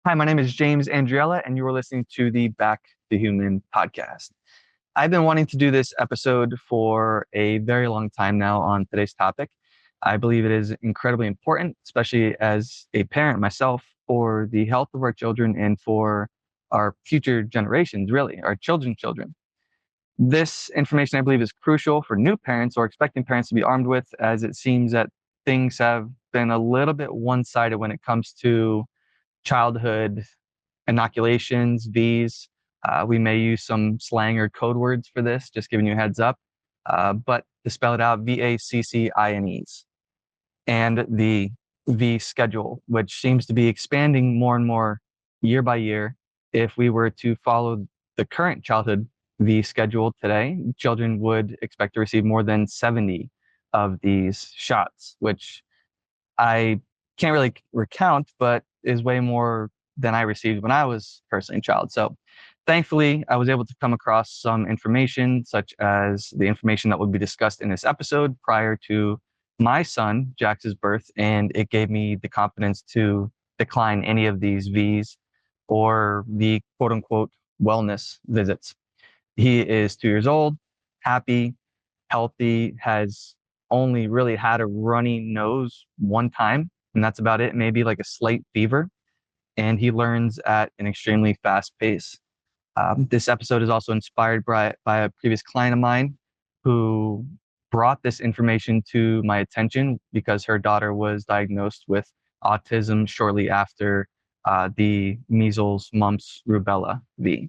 Hi, my name is James Andriella, and you are listening to the Back to Human podcast. I've been wanting to do this episode for a very long time now on today's topic. I believe it is incredibly important, especially as a parent myself, for the health of our children and for our future generations, really, our children's children. This information, I believe, is crucial for new parents or expecting parents to be armed with, as it seems that things have been a little bit one-sided when it comes to childhood inoculations, V's. We may use some slang or code words for this, just giving you a heads up. But to spell it out, VACCINEs. And the V schedule, which seems to be expanding more and more year by year. If we were to follow the current childhood V schedule today, children would expect to receive more than 70 of these shots, which I can't really recount, but is way more than I received when I was personally a child. So thankfully, I was able to come across some information, such as the information that would be discussed in this episode prior to my son, Jax's birth, and it gave me the confidence to decline any of these V's or the quote unquote wellness visits. He is 2 years old, happy, healthy, has only really had a runny nose one time, and that's about it, maybe like a slight fever. And he learns at an extremely fast pace. This episode is also inspired by a previous client of mine who brought this information to my attention because her daughter was diagnosed with autism shortly after the measles, mumps, rubella V.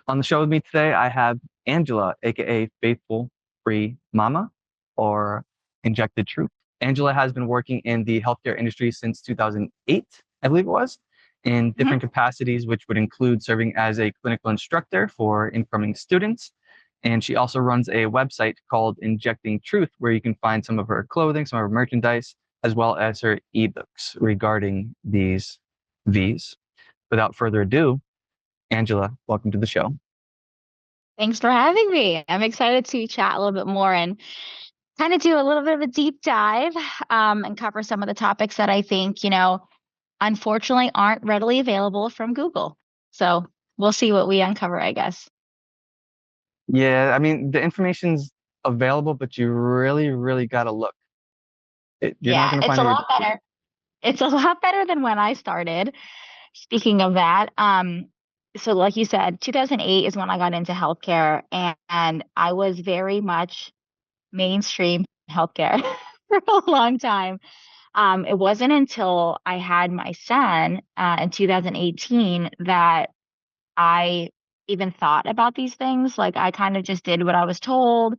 On the show with me today, I have Angela, aka Faithful Free Mama, or Injected Truth. Angela has been working in the healthcare industry since 2008, I believe it was, in different capacities, which would include serving as a clinical instructor for incoming students. And she also runs a website called Injecting Truth, where you can find some of her clothing, some of her merchandise, as well as her ebooks regarding these V's. Without further ado, Angela, welcome to the show. Thanks for having me. I'm excited to chat a little bit more and kind of do a little bit of a deep dive and cover some of the topics that I think, unfortunately aren't readily available from Google. So we'll see what we uncover, I guess. Yeah, I mean, the information's available, but you really, really got to look. You're not Yeah, going to it's find a it. lot better. It's a lot better than when I started. Speaking of that, so like you said, 2008 is when I got into healthcare, and I was very much mainstream healthcare for a long time. It wasn't until I had my son in 2018 that I even thought about these things. Like I kind of just did what I was told.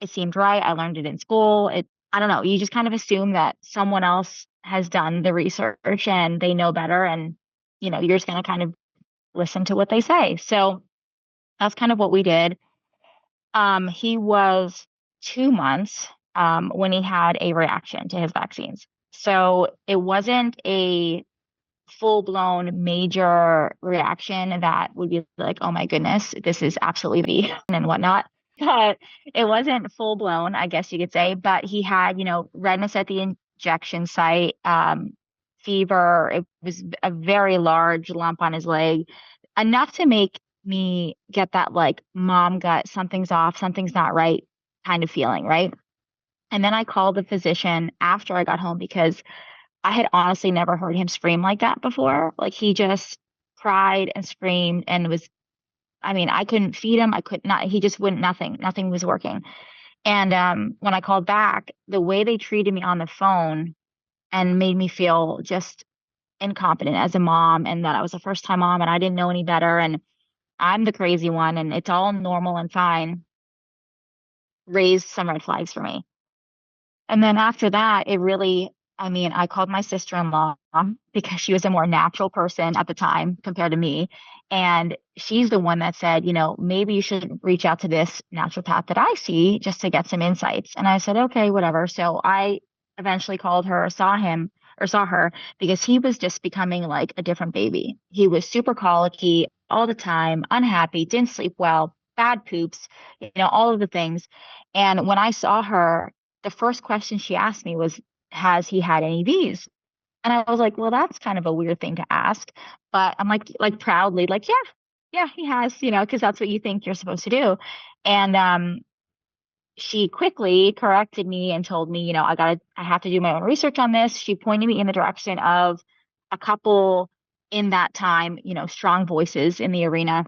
It seemed right. I learned it in school. I don't know. You just kind of assume that someone else has done the research and they know better, and you're just going to kind of listen to what they say. So that's kind of what we did. He was 2 months when he had a reaction to his vaccines. So it wasn't a full-blown major reaction that would be like, oh my goodness, this is absolutely the and whatnot. But it wasn't full-blown, I guess you could say. But he had, redness at the injection site, fever. It was a very large lump on his leg, enough to make me get that like mom gut, something's off, something's not right kind of feeling, right? And then I called the physician after I got home because I had honestly never heard him scream like that before. Like he just cried and screamed and I couldn't feed him. I could not, he just wouldn't, nothing was working. And when I called back, the way they treated me on the phone and made me feel just incompetent as a mom, and that I was a first time mom and I didn't know any better. And I'm the crazy one and it's all normal and fine, raised some red flags for me. And then after that, I called my sister-in-law because she was a more natural person at the time compared to me. And she's the one that said, maybe you should reach out to this naturopath that I see just to get some insights. And I said, okay, whatever. So I eventually called her, saw her because he was just becoming like a different baby. He was super colicky all the time, unhappy, didn't sleep well, bad poops, all of the things. And when I saw her, the first question she asked me was, has he had any V's? And I was like, well, that's kind of a weird thing to ask. But I'm like proudly, like, yeah, yeah, he has, because that's what you think you're supposed to do. And she quickly corrected me and told me, I have to do my own research on this. She pointed me in the direction of a couple in that time, strong voices in the arena.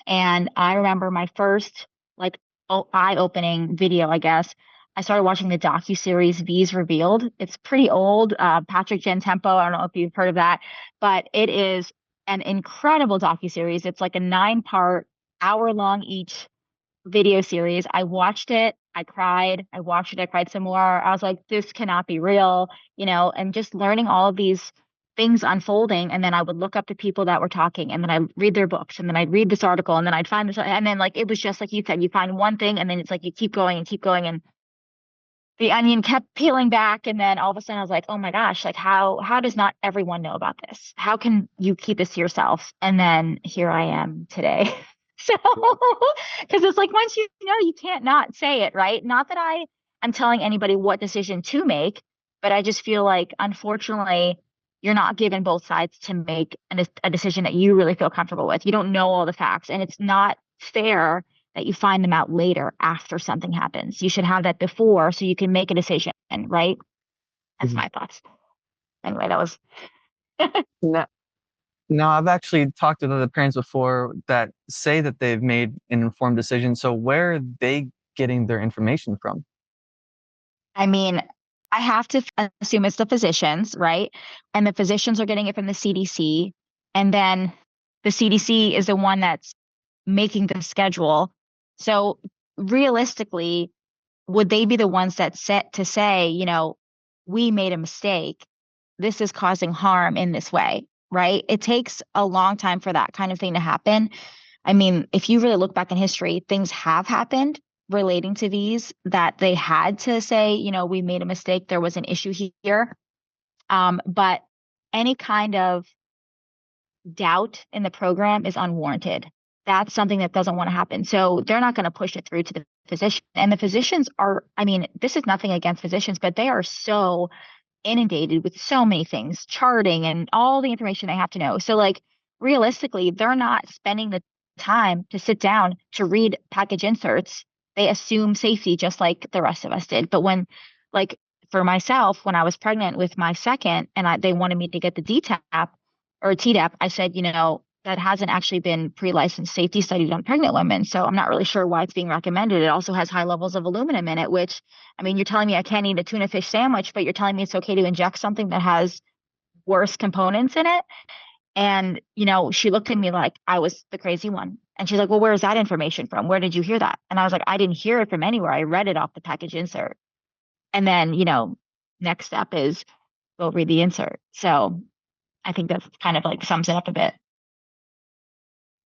And I remember my first like eye-opening video, I guess. I started watching the docu-series V's Revealed. It's pretty old. Patrick Gentempo, I don't know if you've heard of that, but it is an incredible docu-series. It's like a 9-part, hour-long each video series. I watched it. I cried. I watched it. I cried some more. I was like, this cannot be real, and just learning all of these things unfolding. And then I would look up the people that were talking, and then I read their books, and then I'd read this article, and then I'd find this. And then, like, it was just like you said, you find one thing, and then it's like you keep going and keep going. And the onion kept peeling back. And then all of a sudden I was like, oh my gosh, like how does not everyone know about this? How can you keep this to yourself? And then here I am today. So, because it's like once you know, you can't not say it, right? Not that I'm telling anybody what decision to make, but I just feel like, unfortunately, you're not given both sides to make a decision that you really feel comfortable with. You don't know all the facts, and it's not fair that you find them out later after something happens. You should have that before so you can make a decision, right? That's Mhm. my thoughts. Anyway, that was Now, now, I've actually talked with other parents before that say that they've made an informed decision. So where are they getting their information from? I mean, I have to assume it's the physicians, right? And the physicians are getting it from the CDC. And then the CDC is the one that's making the schedule. So realistically, would they be the ones that set to say, we made a mistake. This is causing harm in this way, right? It takes a long time for that kind of thing to happen. I mean, if you really look back in history, things have happened relating to these that they had to say, we made a mistake. There was an issue here. But any kind of doubt in the program is unwarranted. That's something that doesn't want to happen. So they're not going to push it through to the physician. And the physicians are, I mean, this is nothing against physicians, but they are so inundated with so many things, charting and all the information they have to know. So, like, realistically, they're not spending the time to sit down to read package inserts. They assume safety just like the rest of us did. But when, like, for myself, when I was pregnant with my second and they wanted me to get the DTaP or Tdap, I said, that hasn't actually been pre-licensed safety studied on pregnant women. So I'm not really sure why it's being recommended. It also has high levels of aluminum in it, which, I mean, you're telling me I can't eat a tuna fish sandwich, but you're telling me it's okay to inject something that has worse components in it. And, she looked at me like I was the crazy one. And she's like, well, where is that information from? Where did you hear that? And I was like, I didn't hear it from anywhere. I read it off the package insert. And then, next step is go read the insert. So I think that's kind of like sums it up a bit.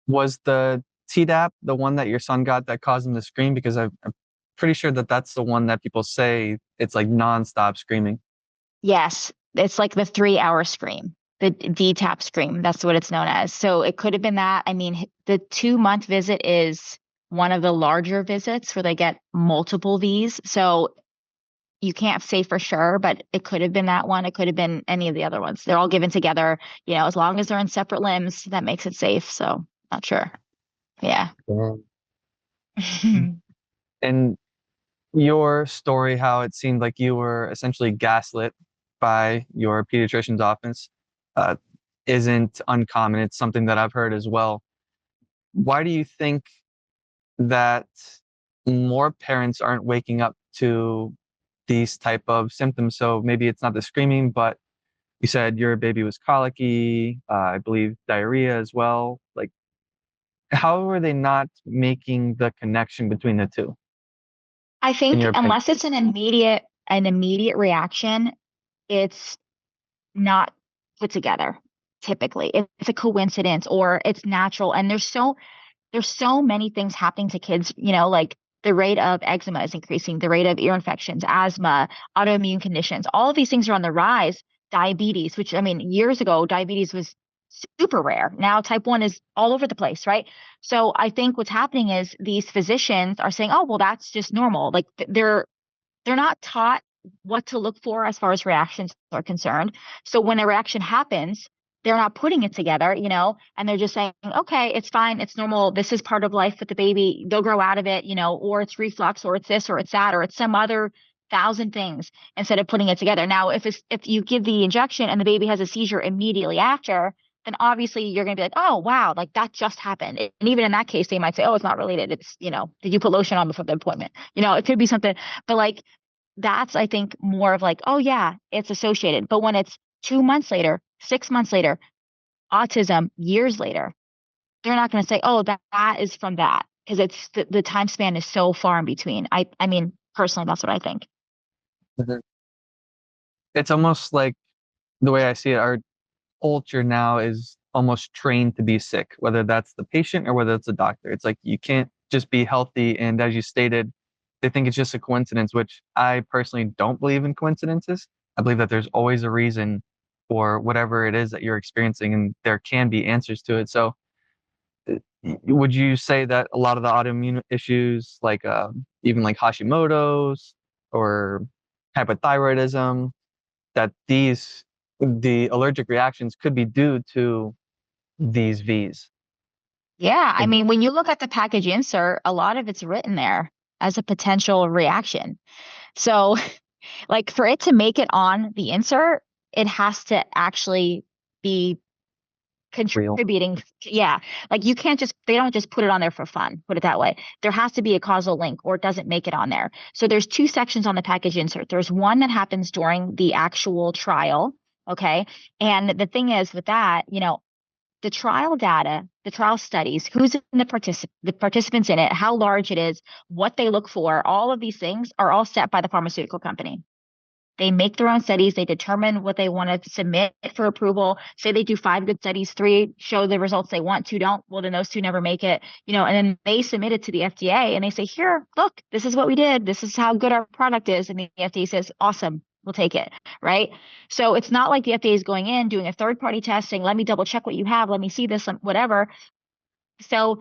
Was the Tdap the one that your son got that caused him to scream? Because I'm pretty sure that that's the one that people say it's like nonstop screaming. Yes, it's like the 3-hour scream, the DTaP scream. That's what it's known as. So it could have been that. I mean, the 2-month visit is one of the larger visits where they get multiple Vs. So you can't say for sure, but it could have been that one. It could have been any of the other ones. They're all given together, as long as they're in separate limbs, that makes it safe. So not sure. Yeah. And your story, how it seemed like you were essentially gaslit by your pediatrician's office, uh, isn't uncommon. It's something that I've heard as well. Why do you think that more parents aren't waking up to these type of symptoms? So maybe it's not the screaming, but you said your baby was colicky, I believe diarrhea as well. Like, how are they not making the connection between the two, I in think your opinion? unless it's an immediate reaction, it's not put together typically. It's a coincidence or it's natural. And there's so many things happening to kids, like the rate of eczema is increasing, the rate of ear infections, asthma, autoimmune conditions. All of these things are on the rise. Diabetes, which, I mean, years ago, diabetes was super rare. Now type 1 is all over the place, right? So I think what's happening is these physicians are saying, oh, well, that's just normal. Like they're not taught what to look for as far as reactions are concerned. So when a reaction happens, they're not putting it together, and they're just saying, okay, it's fine, it's normal. This is part of life with the baby. They'll grow out of it, or it's reflux, or it's this, or it's that, or it's some other thousand things instead of putting it together. Now, if you give the injection and the baby has a seizure immediately after, then obviously you're going to be like, oh, wow, like that just happened. And even in that case, they might say, oh, it's not related. It's, did you put lotion on before the appointment? It could be something, but like, that's, I think, more of like, oh yeah, it's associated. But when it's 2 months later, 6 months later, autism years later, they're not going to say, oh, that is from that, because it's the time span is so far in between. I mean, personally, that's what I think. Mhm. It's almost like the way I see it, our culture now is almost trained to be sick, whether that's the patient or whether it's the doctor. It's like you can't just be healthy. And as you stated, they think it's just a coincidence, which I personally don't believe in coincidences. I believe that there's always a reason for whatever it is that you're experiencing, and there can be answers to it. So, would you say that a lot of the autoimmune issues, like even like Hashimoto's or hypothyroidism, that the allergic reactions could be due to these V's? Yeah, I Like, mean, when you look at the package insert, a lot of it's written there as a potential reaction. So, like for it to make it on the insert, it has to actually be real. contributing. Yeah. Like you can't just, they don't just put it on there for fun, put it that way. There has to be a causal link or it doesn't make it on there. So there's two sections on the package insert. There's one that happens during the actual trial. Okay. And the thing is with that, the trial data, the trial studies, who's in the participants in it, how large it is, what they look for, all of these things are all set by the pharmaceutical company. They make their own studies. They determine what they want to submit for approval. Say they do 5 good studies, 3 show the results they want, 2 don't. Well, then those 2 never make it, and then they submit it to the FDA and they say, here, look, this is what we did. This is how good our product is. And the FDA says, awesome, we'll take it. Right. So it's not like the FDA is going in, doing a third-party test, saying, let me double check what you have. Let me see this, whatever. So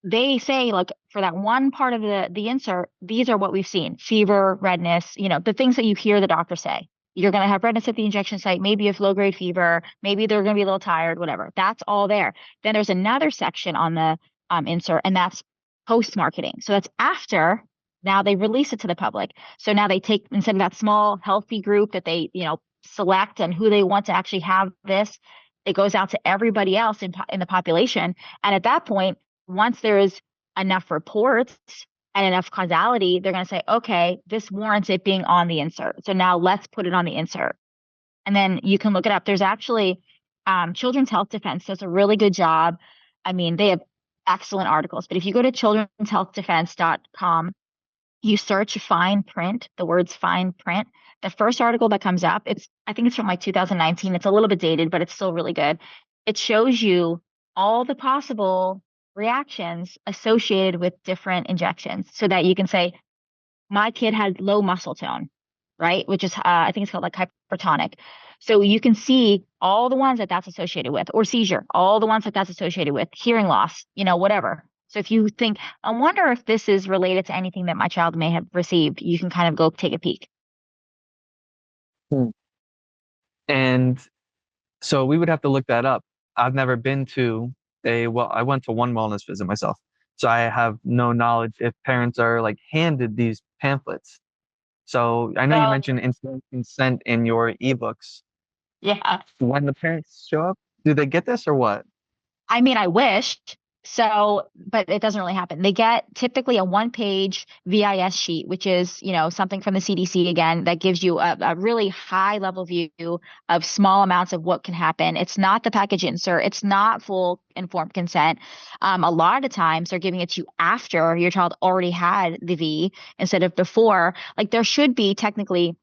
they say, like, for that one part of the insert, these are what we've seen: fever, redness, the things that you hear the doctor say. You're going to have redness at the injection site, maybe you have low-grade fever, maybe they're going to be a little tired, whatever. That's all there. Then there's another section on the insert, and that's post-marketing. So that's after now they release it to the public. So now they take, instead of that small, healthy group that they, select and who they want to actually have this, it goes out to everybody else in the population. And at that point, once there's enough reports and enough causality, they're going to say, okay, this warrants it being on the insert. So now let's put it on the insert. And then you can look it up. There's actually Children's Health Defense does a really good job. I mean, they have excellent articles, but if you go to childrenshealthdefense.com, you search fine print, the words fine print, the first article that comes up, I think it's from like 2019. It's a little bit dated, but it's still really good. It shows you all the possible reactions associated with different injections so that you can say, my kid had low muscle tone, right? Which is, I think it's called like hypertonic. So you can see all the ones that that's associated with, or seizure, all the ones that that's associated with, hearing loss, whatever. So if you think, I wonder if this is related to anything that my child may have received, you can kind of go take a peek. Hmm. And so we would have to look that up. I've never been to I went to one wellness visit myself. So I have no knowledge if parents are like handed these pamphlets. So I know you So mentioned informed consent in your ebooks. yeah, When the parents show up, do they get this or what? I mean, I wished so, but it doesn't really happen. They get typically a 1-page VIS sheet, which is, something from the CDC again, that gives you a really high level view of small amounts of what can happen. It's not the package insert. It's not full informed consent. A lot of times they're giving it to you after your child already had the V instead of before. Like there should be technically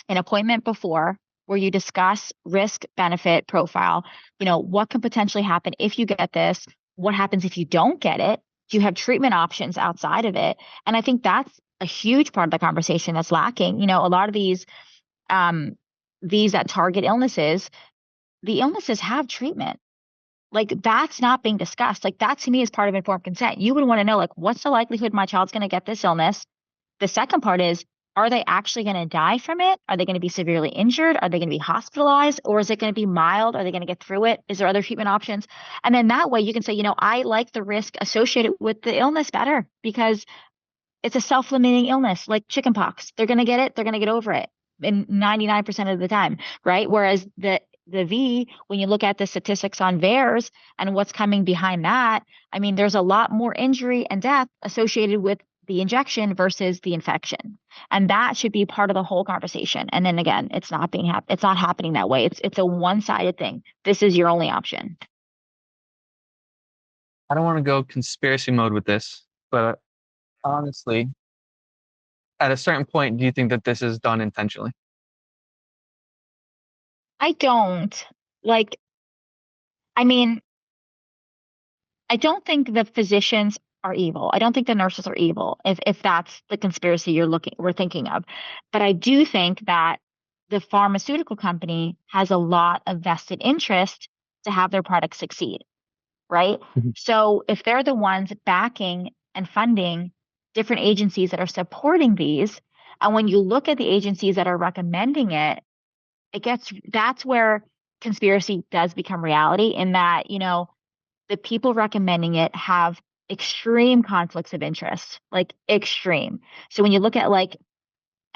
an appointment before where you discuss risk benefit profile. What can potentially happen if you get this? What happens if you don't get it? Do you have treatment options outside of it? And I think that's a huge part of the conversation that's lacking. A lot of um, these that target illnesses, the illnesses have treatment. Like that's not being discussed. Like that to me is part of informed consent. You would want to know, like, what's the likelihood my child's going to get this illness? The second part is, are they actually going to die from it? Are they going to be severely injured? Are they going to be hospitalized? Or is it going to be mild? Are they going to get through it? Is there other treatment options? And then that way you can say, I like the risk associated with the illness better because it's a self-limiting illness like chickenpox. They're going to get it. They're going to get over it in 99% of the time, right? Whereas the V, when you look at the statistics on VAERS and what's coming behind that, I mean, there's a lot more injury and death associated with the injection versus the infection. And that should be part of the whole conversation. And then again, it's not happening that way. It's a one-sided thing. This is your only option. I don't want to go conspiracy mode with this, but honestly, at a certain point, do you think that this is done intentionally? I don't like, I mean, I don't think the physicians are evil. I don't think the nurses are evil, if that's the conspiracy we're thinking of. But I do think that the pharmaceutical company has a lot of vested interest to have their product succeed, right? Mhm. So if they're the ones backing and funding different agencies that are supporting these, and when you look at the agencies that are recommending it, that's where conspiracy does become reality in that, the people recommending it have extreme conflicts of interest, like extreme. So when you look at like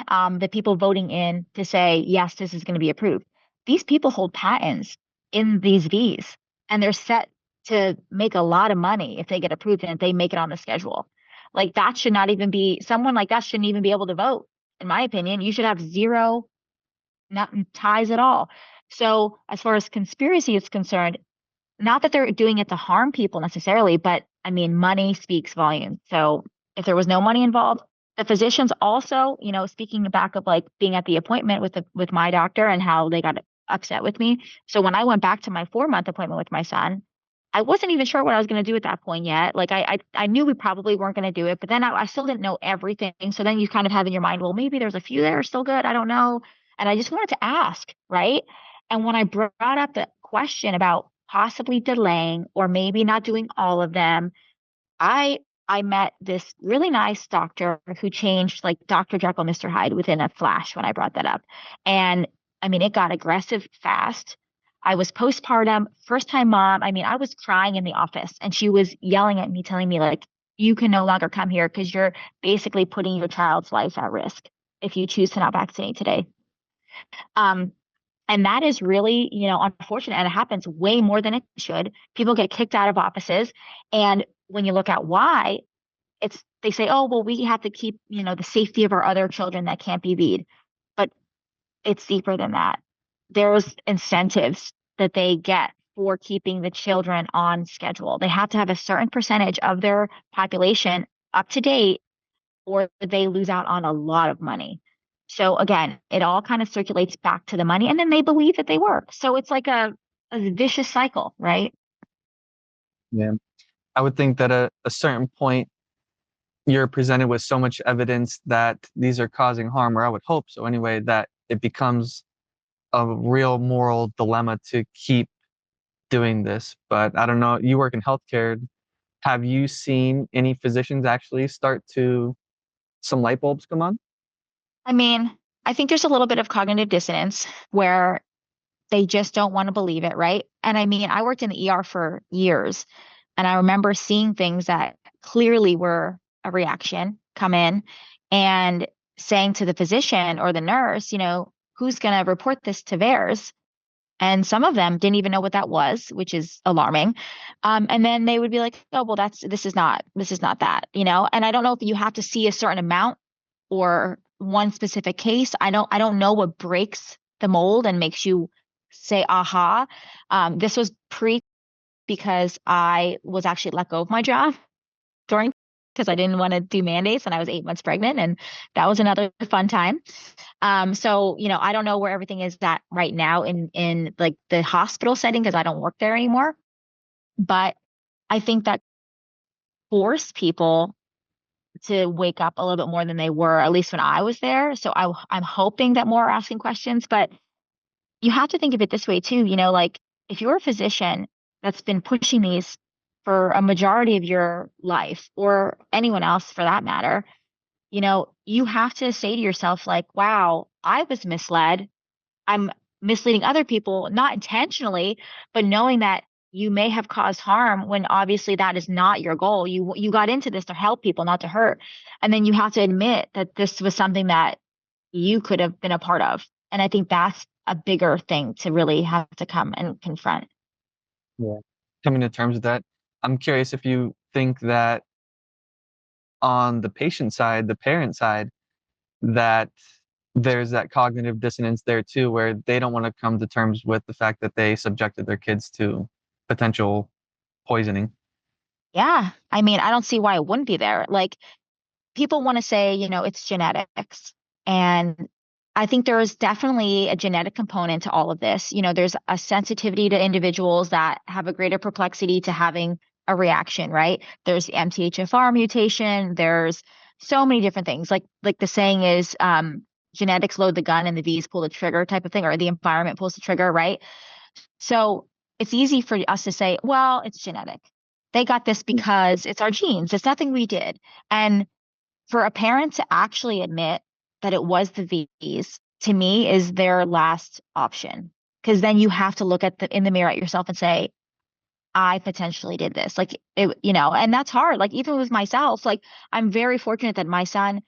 the people voting in to say, yes, this is going to be approved, these people hold patents in these Vs and they're set to make a lot of money if they get approved and if they make it on the schedule. Like that should not even be someone like that shouldn't even be able to vote, in my opinion. You should have zero not ties at all. So as far as conspiracy is concerned, not that they're doing it to harm people necessarily, but I mean, money speaks volumes. So if there was no money involved, the physicians also, speaking back of like being at the appointment with my doctor and how they got upset with me. So when I went back to my 4-month appointment with my son, I wasn't even sure what I was going to do at that point yet. Like I knew we probably weren't going to do it, but then I still didn't know everything. So then you kind of have in your mind, well, maybe there's a few that are still good. I don't know. And I just wanted to ask, right? And when I brought up the question about possibly delaying or maybe not doing all of them, I I met this really nice doctor who changed like Dr. Jekyll, Mr. Hyde within a flash when I brought that up. And I mean, it got aggressive fast. I was postpartum, first time mom. I mean, I was crying in the office and she was yelling at me, telling me like, you can no longer come here because you're basically putting your child's life at risk if you choose to not vaccinate today. Um, and that is really, unfortunate. And it happens way more than it should. People get kicked out of offices. And when you look at why, they say, oh, well, we have to keep, the safety of our other children that can't be V'd. But it's deeper than that. There's incentives that they get for keeping the children on schedule. They have to have a certain percentage of their population up to date or they lose out on a lot of money. So again, it all kind of circulates back to the money and then they believe that they work. So it's like a vicious cycle, right? Yeah. I would think that at a certain point, you're presented with so much evidence that these are causing harm, or I would hope so anyway, that it becomes a real moral dilemma to keep doing this. But I don't know, you work in healthcare. Have you seen any physicians actually start to some light bulbs come on? I mean, I think there's a little bit of cognitive dissonance where they just don't want to believe it, right? And I mean, I worked in the ER for years and I remember seeing things that clearly were a reaction come in and saying to the physician or the nurse, who's going to report this to VAERS? And some of them didn't even know what that was, which is alarming. And then they would be like, oh, well, this is not that, and I don't know if you have to see a certain amount or one specific case. I don't know what breaks the mold and makes you say, aha. This was because I was actually let go of my job during because I didn't want to do mandates and I was 8 months pregnant and that was another fun time. So, I don't know where everything is at right now in like the hospital setting because I don't work there anymore. But I think that forced people to wake up a little bit more than they were, at least when I was there. So I'm hoping that more are asking questions, but you have to think of it this way too, like if you're a physician that's been pushing these for a majority of your life or anyone else for that matter, you have to say to yourself, like, wow, I was misled. I'm misleading other people, not intentionally, but knowing that you may have caused harm when obviously that is not your goal. You got into this to help people, not to hurt. And then you have to admit that this was something that you could have been a part of. And I think that's a bigger thing to really have to come and confront. Yeah. Coming to terms with that, I'm curious if you think that on the patient side, the parent side, that there's that cognitive dissonance there too, where they don't want to come to terms with the fact that they subjected their kids to potential poisoning. Yeah. I mean, I don't see why it wouldn't be there. Like, people want to say, it's genetics. And I think there is definitely a genetic component to all of this. There's a sensitivity to individuals that have a greater perplexity to having a reaction, right? There's the MTHFR mutation. There's so many different things. Like the saying is, genetics load the gun and the V's pull the trigger type of thing, or the environment pulls the trigger, right? So it's easy for us to say, well, it's genetic. They got this because it's our genes. It's nothing we did. And for a parent to actually admit that it was the V's, to me, is their last option. Because then you have to look in the mirror at yourself and say, I potentially did this. Like and that's hard. Like, even with myself, like, I'm very fortunate that my son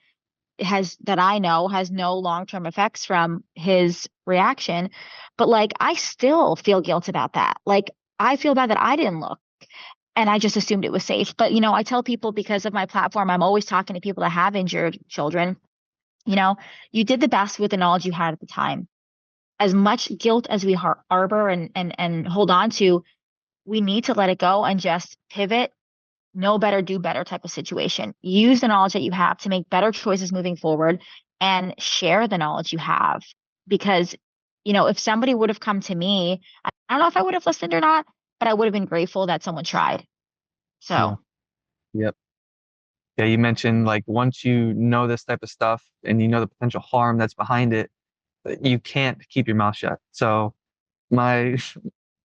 that I know has no long-term effects from his reaction. But like, I still feel guilt about that. Like, I feel bad that I didn't look and I just assumed it was safe. But, I tell people, because of my platform, I'm always talking to people that have injured children. You did the best with the knowledge you had at the time. As much guilt as we harbor and hold on to, we need to let it go and just pivot, know better, do better type of situation. Use the knowledge that you have to make better choices moving forward, and share the knowledge you have. Because, if somebody would have come to me, I don't know if I would have listened or not, but I would have been grateful that someone tried. Yeah. So. Yep. Yeah, you mentioned like once you know this type of stuff and you know the potential harm that's behind it, you can't keep your mouth shut. So my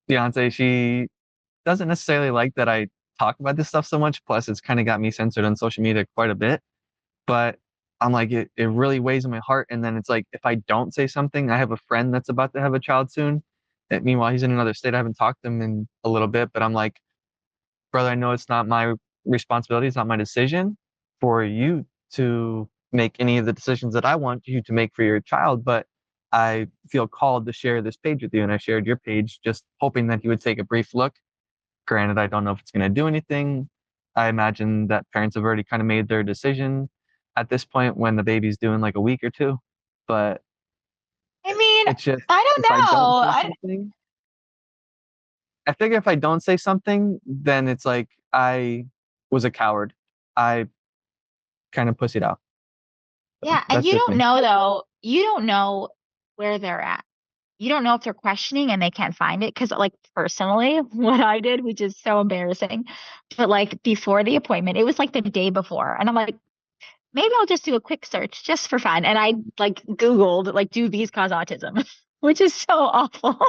fiance, she doesn't necessarily like that I talk about this stuff so much. Plus, it's kind of got me censored on social media quite a bit. But I'm like, it really weighs on my heart. And then it's like, if I don't say something, I have a friend that's about to have a child soon. And meanwhile, he's in another state. I haven't talked to him in a little bit, but I'm like, brother, I know it's not my responsibility. It's not my decision for you to make any of the decisions that I want you to make for your child. But I feel called to share this page with you. And I shared your page just hoping that you would take a brief look. Granted, I don't know if it's going to do anything. I imagine that parents have already kind of made their decision at this point when the baby's doing like a week or two. But I mean, it's just, I don't if I don't know. say something, I figure if I don't say something, then it's like I was a coward. I kind of pussied out. So Yeah, and that's you just don't me. know though. You don't know where they're at. You don't know if they're questioning and they can't find it. Because, like, personally, what I did, which is so embarrassing, but like, before the appointment, it was like the day before, and I'm like, maybe I'll just do a quick search just for fun. And I like Googled, like, do bees cause autism? Which is so awful.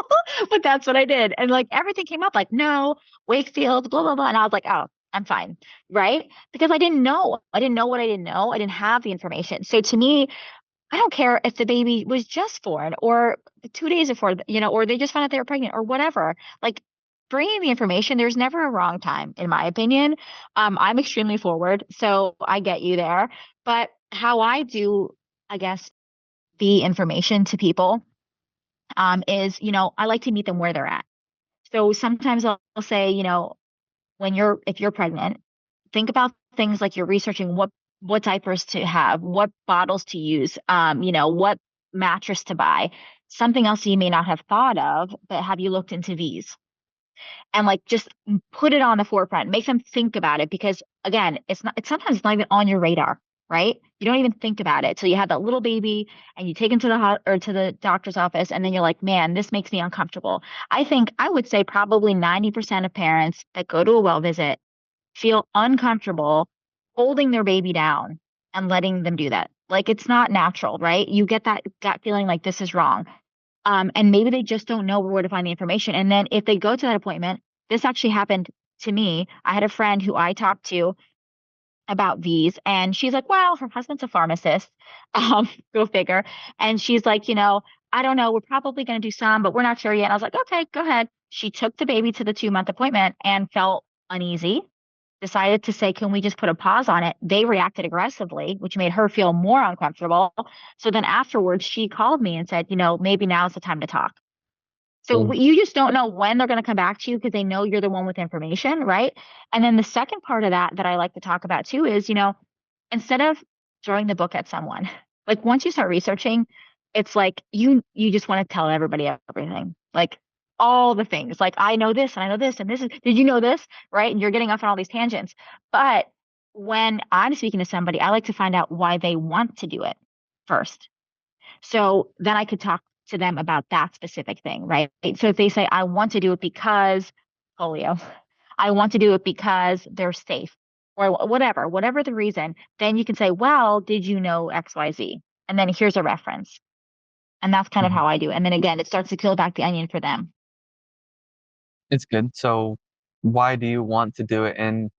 But that's what I did. And like, everything came up like, no, Wakefield, blah, blah, blah. And I was like, oh, I'm fine. Right. Because I didn't know. I didn't know what I didn't know. I didn't have the information. So to me, I don't care if the baby was just born or 2 days before, or they just found out they were pregnant or whatever. Like, bringing the information, there's never a wrong time, in my opinion. I'm extremely forward, so I get you there. But how I do, I guess, the information to people, is, I like to meet them where they're at. So sometimes I'll say, if you're pregnant, think about things like you're researching what diapers to have, what bottles to use, what mattress to buy. Something else you may not have thought of, but have you looked into these? And like, just put it on the forefront, make them think about it, because again, sometimes it's not even on your radar, right? You don't even think about it till you have that little baby and you take him to or to the doctor's office, and then you're like, man, this makes me uncomfortable. I would say probably 90% of parents that go to a well visit feel uncomfortable holding their baby down and letting them do that. Like, it's not natural, right? You get that gut feeling like this is wrong. And maybe they just don't know where to find the information. And then if they go to that appointment, this actually happened to me. I had a friend who I talked to, about V's, and she's like, well, her husband's a pharmacist. Go figure. And she's like, I don't know, we're probably going to do some, but we're not sure yet. And I was like, okay, go ahead. She took the baby to the 2-month appointment and felt uneasy, decided to say, can we just put a pause on it? They reacted aggressively, which made her feel more uncomfortable. So then afterwards, she called me and said, maybe now's the time to talk. So Mm. you just don't know when they're going to come back to you because they know you're the one with information, right? And then the second part of that I like to talk about too is, instead of throwing the book at someone, like once you start researching, it's like you just want to tell everybody everything. Like all the things. Like I know this and I know this and this is, did you know this? Right? And you're getting off on all these tangents. But when I'm speaking to somebody, I like to find out why they want to do it first. So then I could talk to them about that specific thing, right? So if they say, I want to do it because polio, I want to do it because they're safe, or whatever the reason, then you can say, well, did you know XYZ? And then here's a reference. And that's kind of Mhm. how I do it. And then again, it starts to peel back the onion for them. It's good. So why do you want to do it? And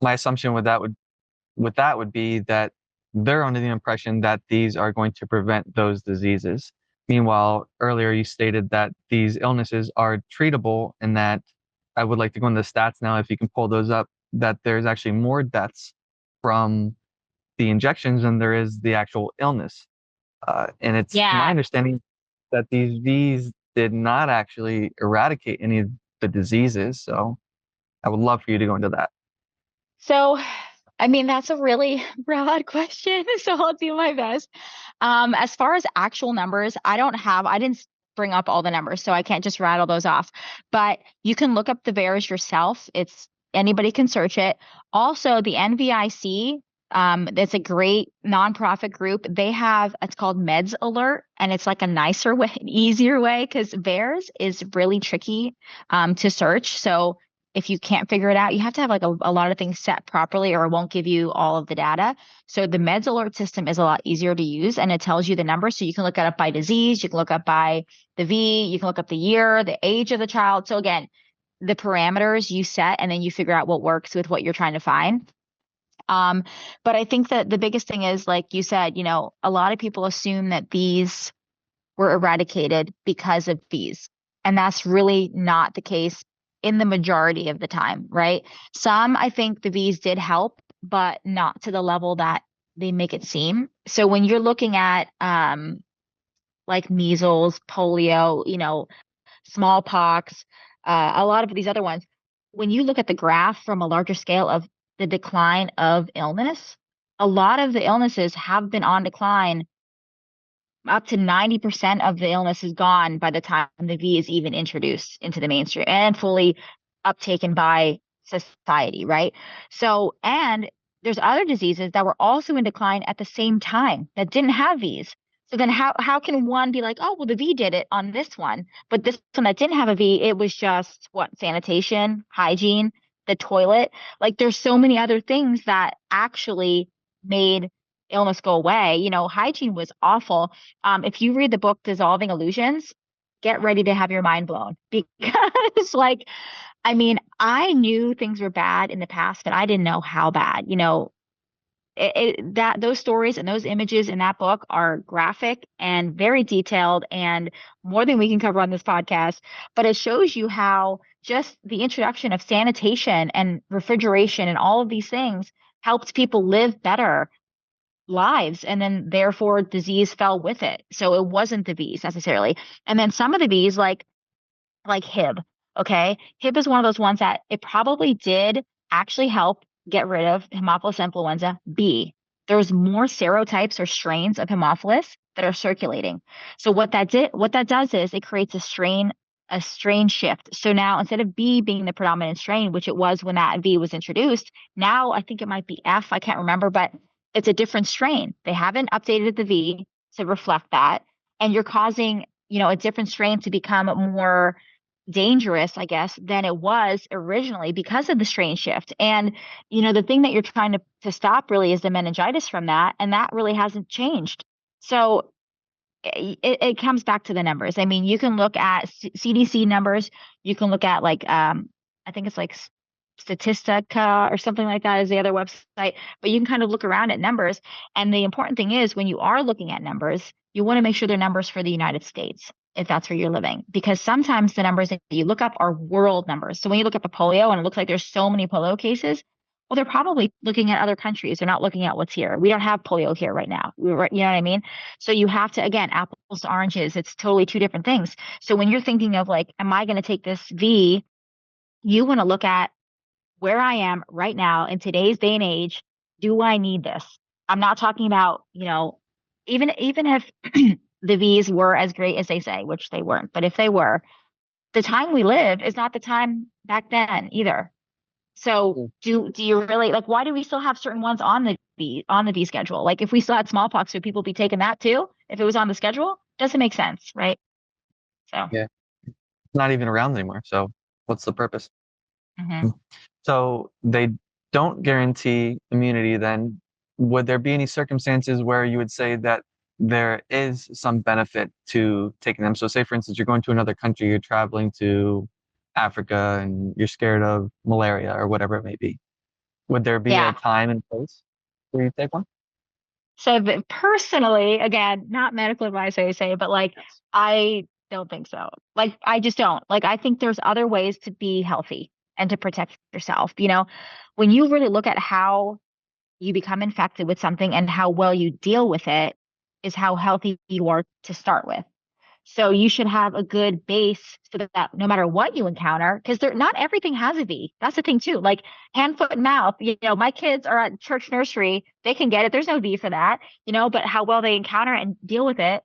my assumption with that would be that they're under the impression that these are going to prevent those diseases. Meanwhile, earlier you stated that these illnesses are treatable, and that I would like to go into the stats now, if you can pull those up, that there's actually more deaths from the injections than there is the actual illness. And it's my Yeah. understanding that these V's did not actually eradicate any of the diseases. So I would love for you to go into that. So, I mean, that's a really broad question. So I'll do my best. As far as actual numbers, I didn't bring up all the numbers, so I can't just rattle those off. But you can look up the VAERS yourself. Anybody can search it. Also, the NVIC, it's a great nonprofit group. It's called Meds Alert, and it's like a nicer way, an easier way, because VAERS is really tricky to search. So if you can't figure it out, you have to have like a lot of things set properly, or it won't give you all of the data. So the Meds Alert system is a lot easier to use, and it tells you the numbers. So you can look it up by disease, you can look up by the V, you can look up the year, the age of the child. So again, the parameters you set, and then you figure out what works with what you're trying to find. Um, but I think that the biggest thing is, like you said, a lot of people assume that these were eradicated because of fees. And that's really not the case in the majority of the time, right? Some, I think the V's did help, but not to the level that they make it seem. So when you're looking at like measles, polio, smallpox, a lot of these other ones, when you look at the graph from a larger scale of the decline of illness, a lot of the illnesses have been on decline. Up to 90% of the illness is gone by the time the V is even introduced into the mainstream and fully uptaken by society, right? So, and there's other diseases that were also in decline at the same time that didn't have V's. So then how can one be like, oh, well, the V did it on this one, but this one that didn't have a V, it was just what, sanitation, hygiene, the toilet. Like there's so many other things that actually made illness go away. Hygiene was awful. If you read the book Dissolving Illusions, get ready to have your mind blown because, like, I mean, I knew things were bad in the past, but I didn't know how bad. That those stories and those images in that book are graphic and very detailed, and more than we can cover on this podcast. But it shows you how just the introduction of sanitation and refrigeration and all of these things helped people live better lives, and then therefore disease fell with it. So it wasn't the bees necessarily. And then some of the bees, like Hib, okay? Hib is one of those ones that it probably did actually help get rid of Haemophilus influenza B. There's more serotypes or strains of Haemophilus that are circulating. So what that does is it creates a strain shift. So now instead of B being the predominant strain, which it was when that V was introduced, now I think it might be F, I can't remember, but it's a different strain. They haven't updated the V to reflect that. And you're causing, a different strain to become more dangerous, I guess, than it was originally because of the strain shift. And, the thing that you're trying to stop really is the meningitis from that. And that really hasn't changed. So it comes back to the numbers. I mean, you can look at CDC numbers. You can look at like, I think it's like Statistica or something like that is the other website, but you can kind of look around at numbers. And the important thing is when you are looking at numbers, you want to make sure they're numbers for the United States, if that's where you're living, because sometimes the numbers that you look up are world numbers. So when you look up the polio and it looks like there's so many polio cases, well, they're probably looking at other countries. They're not looking at what's here. We don't have polio here right now. You know what I mean? So you have to, again, apples to oranges. It's totally two different things. So when you're thinking of like, am I going to take this V? You want to look at where I am right now in today's day and age. Do I need this? I'm not talking about, even if the V's were as great as they say, which they weren't, but if they were, the time we live is not the time back then either. So Mm. do you really like why do we still have certain ones on the V schedule? Like if we still had smallpox, would people be taking that too? If it was on the schedule? Doesn't make sense, right? So Yeah, it's not even around anymore. So what's the purpose? mhm. Mm. So they don't guarantee immunity then. Would there be any circumstances where you would say that there is some benefit to taking them? So say, for instance, you're going to another country, you're traveling to Africa and you're scared of malaria or whatever it may be. Would there be a Yeah. time and place where you take one? So personally, again, not medical advice, I would say, but like Yes. I don't think so. Like I just don't. Like I think there's other ways to be healthy and to protect yourself. When you really look at how you become infected with something and how well you deal with it is how healthy you are to start with. So you should have a good base so that no matter what you encounter, because not everything has a V. That's the thing too. Like hand, foot, and mouth. My kids are at church nursery. They can get it. There's no V for that. But how well they encounter and deal with it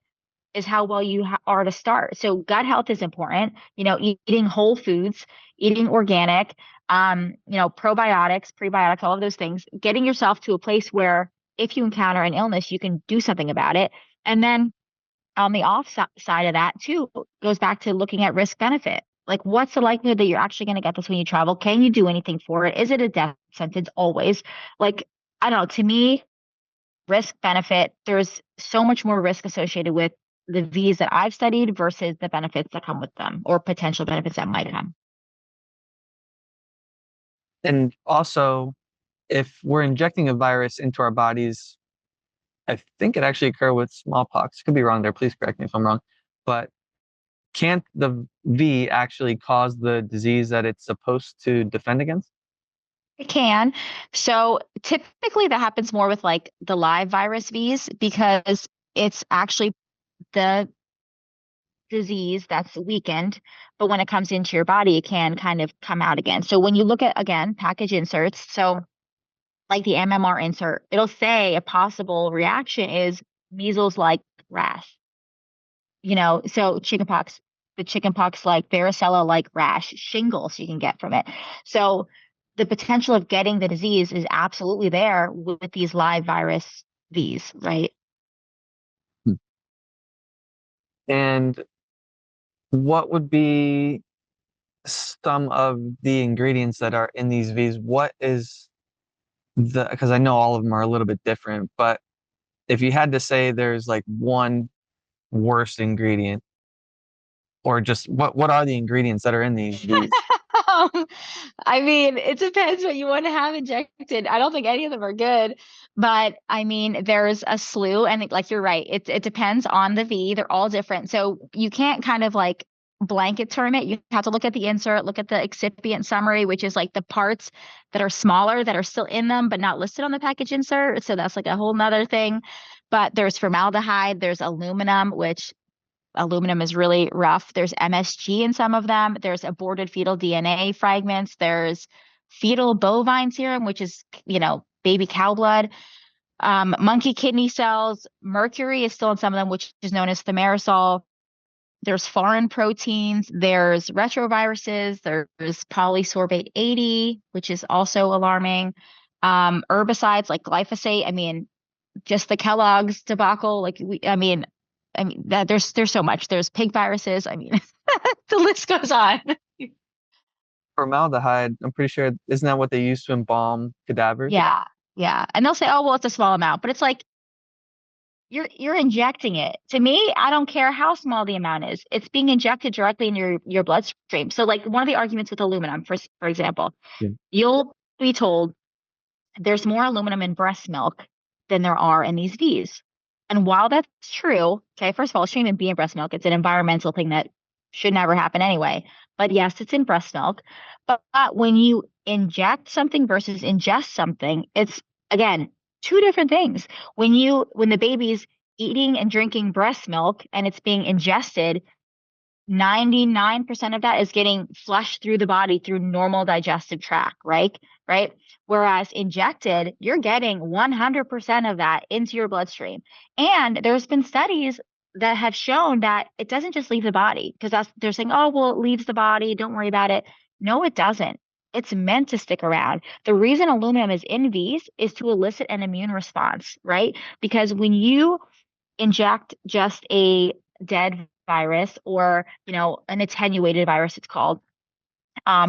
is how well you are to start. So gut health is important. Eating whole foods, eating organic, probiotics, prebiotics, all of those things. Getting yourself to a place where if you encounter an illness, you can do something about it. And then on the side of that too goes back to looking at risk benefit. Like, what's the likelihood that you're actually going to get this when you travel? Can you do anything for it? Is it a death sentence always? Like, I don't know. To me, risk benefit, there's so much more risk associated with the V's that I've studied versus the benefits that come with them or potential benefits that might come. And also, if we're injecting a virus into our bodies, I think it actually occurred with smallpox. Could be wrong there. Please correct me if I'm wrong. But can't the V actually cause the disease that it's supposed to defend against? It can. So typically that happens more with like the live virus V's because it's actually the disease that's weakened, but when it comes into your body, it can kind of come out again. So when you look at, again, package inserts, so like the MMR insert, it'll say a possible reaction is measles like rash, so chickenpox, the chickenpox like varicella like rash, shingles you can get from it. So the potential of getting the disease is absolutely there with these live virus V's, right? Hmm. And what would be some of the ingredients that are in these V's? What is because I know all of them are a little bit different, but if you had to say there's like one worst ingredient, or just what are the ingredients that are in these V's? Um, I mean, it depends what you want to have injected. I don't think any of them are good, but I mean, there's a slew, and like you're right, it depends on the V. They're all different, so you can't kind of like blanket term it. You have to look at the insert, look at the excipient summary, which is like the parts that are smaller that are still in them but not listed on the package insert. So that's like a whole nother thing. But there's formaldehyde, there's aluminum, which aluminum is really rough. There's MSG in some of them. There's aborted fetal DNA fragments. There's fetal bovine serum, which is, baby cow blood. Monkey kidney cells. Mercury is still in some of them, which is known as thimerosal. There's foreign proteins. There's retroviruses. There's polysorbate 80, which is also alarming. Herbicides like glyphosate. I mean, just the Kellogg's debacle. Like I mean that there's so much. There's pig viruses. I mean, the list goes on. Formaldehyde, I'm pretty sure, isn't that what they use to embalm cadavers? Yeah, yeah. And they'll say, oh, well, it's a small amount, but it's like you're injecting it. To me, I don't care how small the amount is. It's being injected directly in your bloodstream. So like one of the arguments with aluminum, for example, Yeah. you'll be told there's more aluminum in breast milk than there are in these V's. And while that's true, okay, first of all, it shouldn't even be in breast milk. It's an environmental thing that should never happen anyway. But yes, it's in breast milk. But when you inject something versus ingest something, it's again two different things. When the baby's eating and drinking breast milk and it's being ingested, 99% of that is getting flushed through the body through normal digestive tract, right? Right. Whereas injected, you're getting 100% of that into your bloodstream. And there's been studies that have shown that it doesn't just leave the body because they're saying, oh, well, it leaves the body. Don't worry about it. No, it doesn't. It's meant to stick around. The reason aluminum is in these is to elicit an immune response, right? Because when you inject just a dead virus or, an attenuated virus, it's called,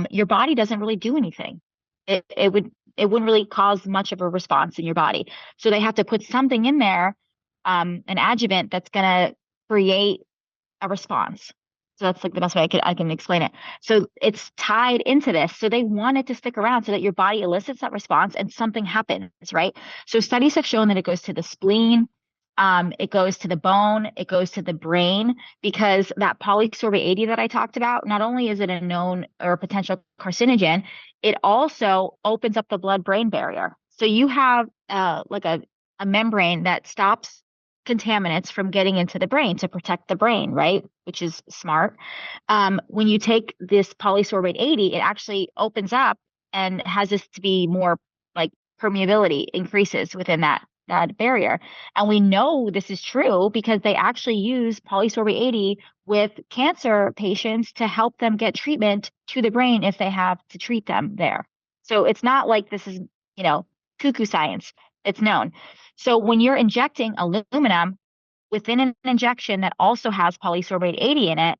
your body doesn't really do anything. It wouldn't really cause much of a response in your body. So they have to put something in there, an adjuvant that's going to create a response. So that's like the best way I can explain it. So it's tied into this. So they want it to stick around so that your body elicits that response and something happens, right? So studies have shown that it goes to the spleen, it goes to the bone, it goes to the brain, because that polysorbate 80 that I talked about, not only is it a known or potential carcinogen, it also opens up the blood-brain barrier. So you have like a membrane that stops contaminants from getting into the brain to protect the brain, right? Which is smart. When you take this polysorbate 80, it actually opens up and has this to be more like permeability increases within that barrier. And we know this is true because they actually use polysorbate 80 with cancer patients to help them get treatment to the brain if they have to treat them there. So it's not like this is, cuckoo science. It's known. So when you're injecting aluminum within an injection that also has polysorbate 80 in it,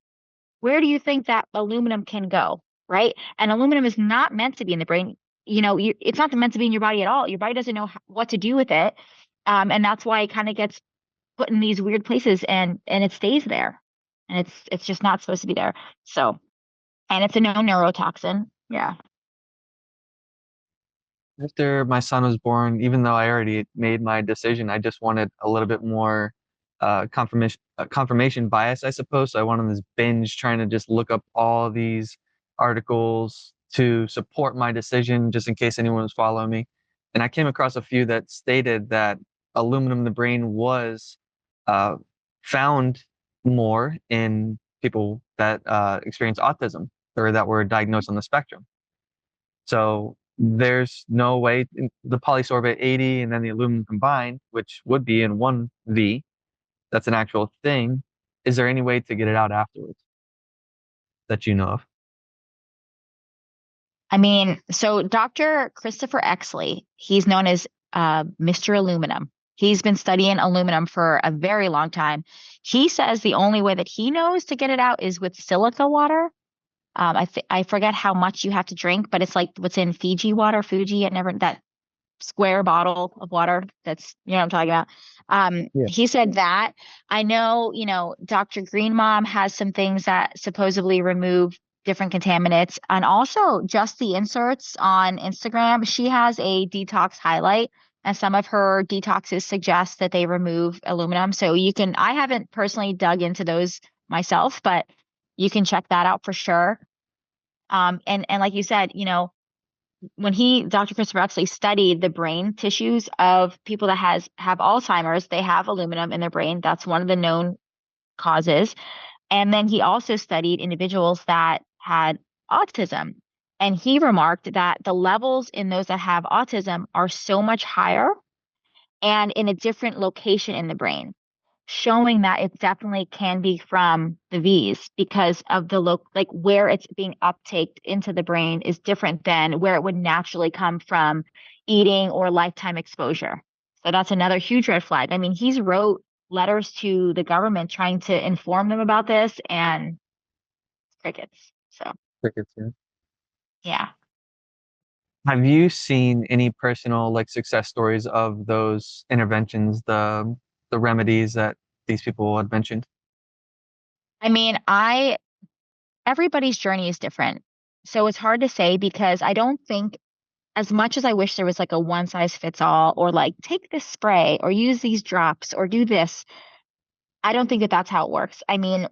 where do you think that aluminum can go, right? And aluminum is not meant to be in the brain. It's not meant to be in your body at all. Your body doesn't know what to do with it. And that's why it kind of gets put in these weird places and it stays there. And it's just not supposed to be there. So, and it's a known neurotoxin. Yeah. After my son was born, even though I already made my decision, I just wanted a little bit more confirmation bias, I suppose. So I went on this binge trying to just look up all these articles to support my decision, just in case anyone was following me. And I came across a few that stated that aluminum in the brain was uh, found more in people that experience autism or that were diagnosed on the spectrum. So there's no way the polysorbate 80 and then the aluminum combined, which would be in one V, that's an actual thing. Is there any way to get it out afterwards that you know of? I mean, so Dr. Christopher Exley, he's known as Mr. Aluminum. He's been studying aluminum for a very long time. He says the only way that he knows to get it out is with silica water. I forget how much you have to drink, but it's like what's in Fiji water, Fuji. I never that square bottle of water. That's what I'm talking about. Yeah. He said that. I know, Dr. Green Mom has some things that supposedly remove different contaminants, and also just the inserts on Instagram. She has a detox highlight, and some of her detoxes suggest that they remove aluminum. So I haven't personally dug into those myself, but you can check that out for sure. And like you said, when Dr. Christopher actually studied the brain tissues of people that have Alzheimer's, they have aluminum in their brain. That's one of the known causes. And then he also studied individuals that had autism. And he remarked that the levels in those that have autism are so much higher and in a different location in the brain, showing that it definitely can be from the V's because of the like where it's being uptaked into the brain is different than where it would naturally come from eating or lifetime exposure. So that's another huge red flag. I mean, he's wrote letters to the government trying to inform them about this and crickets. So Crickets, yeah. yeah. Have you seen any personal like success stories of those interventions, the the remedies that these people had mentioned? I mean, everybody's journey is different. So it's hard to say because I don't think, as much as I wish there was like a one size fits all, or like take this spray or use these drops or do this, I don't think that that's how it works. I mean,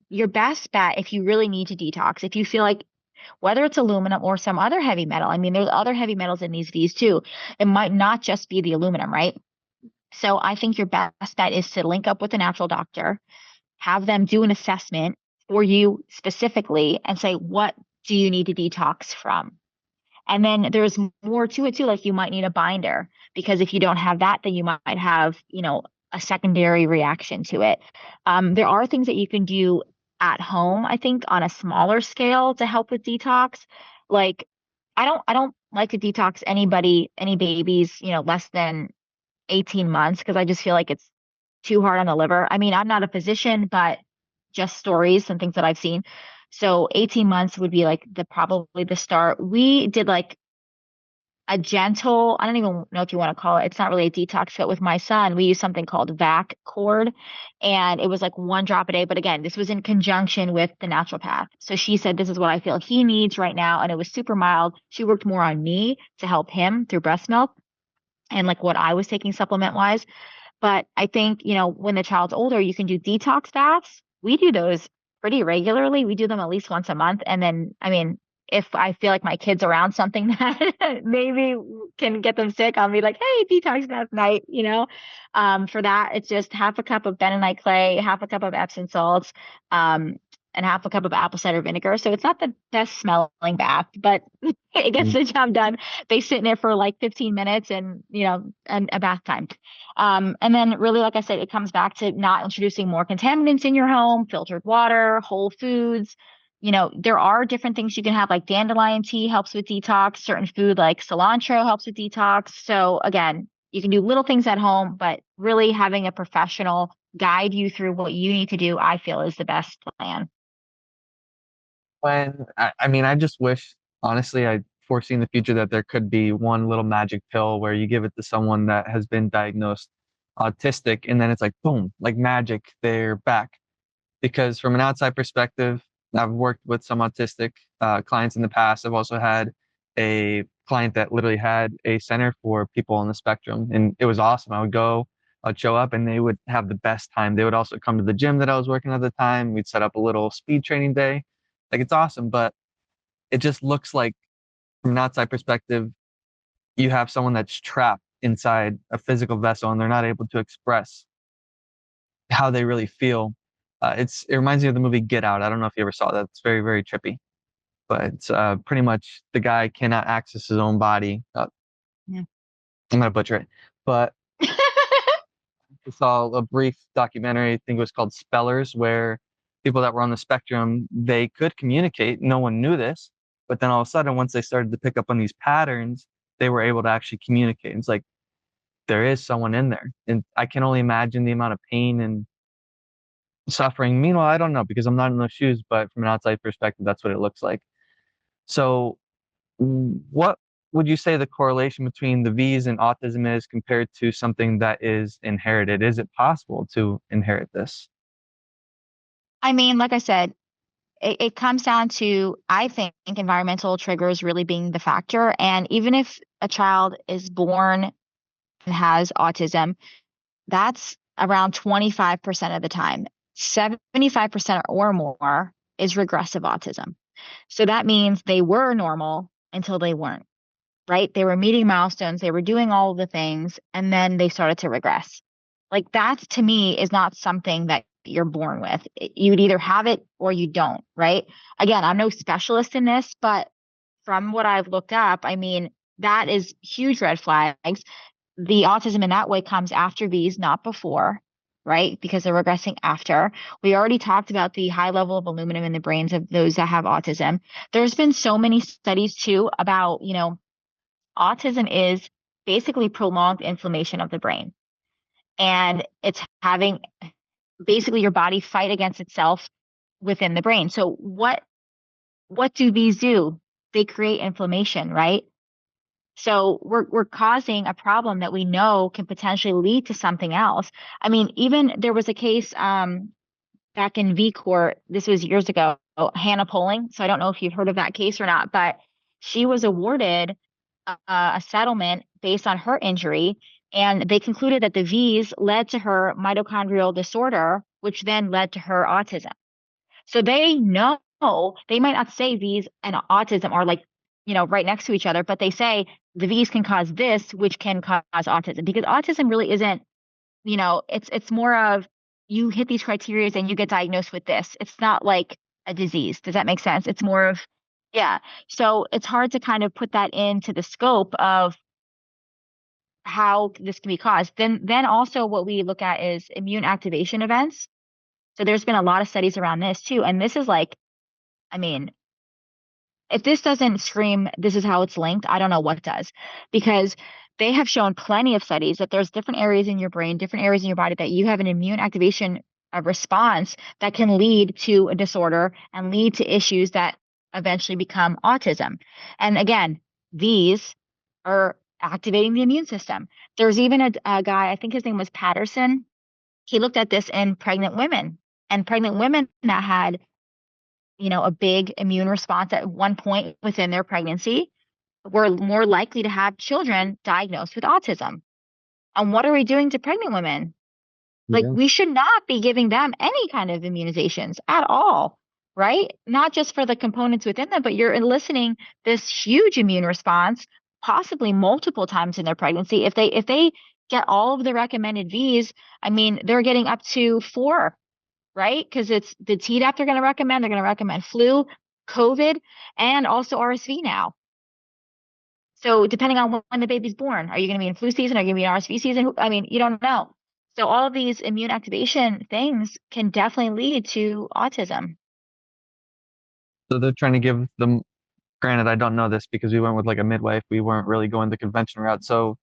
your best bet, if you really need to detox, if you feel like, whether it's aluminum or some other heavy metal, I mean, there's other heavy metals in these V's too. It might not just be the aluminum, right? So I think your best bet is to link up with a natural doctor, have them do an assessment for you specifically and say, what do you need to detox from? And then there's more to it too. Like you might need a binder, because if you don't have that, then you might have, a secondary reaction to it. There are things that you can do at home, I think, on a smaller scale to help with detox. Like I don't like to detox any babies, less than 18 months, because I just feel like it's too hard on the liver. I mean, I'm not a physician, but just stories and things that I've seen. So 18 months would be like probably the start. We did like a gentle, I don't even know if you want to call it, it's not really a detox, but with my son, we used something called Vac cord, and it was like 1 drop a day. But again, this was in conjunction with the naturopath. So she said, this is what I feel he needs right now. And it was super mild. She worked more on me to help him through breast milk and like what I was taking supplement wise. But I think, when the child's older, you can do detox baths. We do those pretty regularly. We do them at least once a month. And then, I mean, if I feel like my kid's around something that maybe can get them sick, I'll be like, hey, detox bath night, For that, it's just half a cup of bentonite clay, half a cup of Epsom salts, um, and half a cup of apple cider vinegar. So it's not the best smelling bath, but it gets Mm. the job done. They sit in it for like 15 minutes and a bath time. And then really, like I said, it comes back to not introducing more contaminants in your home, filtered water, whole foods. There are different things you can have, like dandelion tea helps with detox. Certain food like cilantro helps with detox. So again, you can do little things at home, but really having a professional guide you through what you need to do, I feel is the best plan. I mean, I just wish, honestly, I foresee in the future that there could be one little magic pill where you give it to someone that has been diagnosed autistic, and then it's like, boom, like magic, they're back. Because from an outside perspective, I've worked with some autistic clients in the past. I've also had a client that literally had a center for people on the spectrum, and it was awesome. I'd show up, and they would have the best time. They would also come to the gym that I was working at the time. We'd set up a little speed training day. Like it's awesome, but it just looks like from an outside perspective, you have someone that's trapped inside a physical vessel, and they're not able to express how they really feel. It reminds me of the movie Get Out. I don't know if you ever saw that. It's very, very trippy. But pretty much the guy cannot access his own body. Yeah. I'm gonna butcher it, but I saw a brief documentary. I think it was called Spellers, where people that were on the spectrum, they could communicate. No one knew this, but then all of a sudden, once they started to pick up on these patterns, they were able to actually communicate. It's like there is someone in there, and I can only imagine the amount of pain and suffering. Meanwhile, I don't know because I'm not in those shoes, but from an outside perspective, that's what it looks like. So, what would you say the correlation between the V's and autism is compared to something that is inherited? Is it possible to inherit this? I mean, like I said, it comes down to, I think, environmental triggers really being the factor. And even if a child is born and has autism, that's around 25% of the time. 75% or more is regressive autism. So that means they were normal until they weren't, right? They were meeting milestones, they were doing all of the things, and then they started to regress. Like that to me is not something that you're born with. You'd either have it or you don't, right? Again, I'm no specialist in this, but from what I've looked up, I mean, that is huge red flags. The autism in that way comes after V's, not before, right? Because they're regressing after. We already talked about the high level of aluminum in the brains of those that have autism. There's been so many studies too about, autism is basically prolonged inflammation of the brain. And it's having basically your body fight against itself within the brain. So what do these do? They create inflammation, right? So we're causing a problem that we know can potentially lead to something else. I mean, even there was a case back in V Court, this was years ago, Hannah Poling. So I don't know if you've heard of that case or not, but she was awarded a settlement based on her injury, and they concluded that the V's led to her mitochondrial disorder, which then led to her autism. So they know, they might not say V's and autism are like, right next to each other, but they say the V's can cause this, which can cause autism, because autism really isn't, it's more of you hit these criteria and you get diagnosed with this. It's not like a disease. Does that make sense? It's more of, yeah. So it's hard to kind of put that into the scope of how this can be caused. Then also what we look at is immune activation events. So there's been a lot of studies around this too. And this is like, I mean, if this doesn't scream, this is how it's linked, I don't know what does, because they have shown plenty of studies that there's different areas in your brain, different areas in your body that you have an immune activation response that can lead to a disorder and lead to issues that eventually become autism. And again, these are activating the immune system. There's even a guy, I think his name was Patterson. He looked at this in pregnant women, and pregnant women that had a big immune response at one point within their pregnancy were more likely to have children diagnosed with autism. And what are we doing to pregnant women? Like, Yeah. we should not be giving them any kind of immunizations at all, right? Not just for the components within them, but you're eliciting this huge immune response, possibly multiple times in their pregnancy. If they get all of the recommended V's, I mean, they're getting up to 4, right? Because it's the Tdap they're going to recommend. They're going to recommend flu, COVID, and also RSV now. So depending on when the baby's born, are you going to be in flu season? Are you going to be in RSV season? I mean, you don't know. So all of these immune activation things can definitely lead to autism. So they're trying to give them, granted, I don't know this because we went with like a midwife. We weren't really going the conventional route. So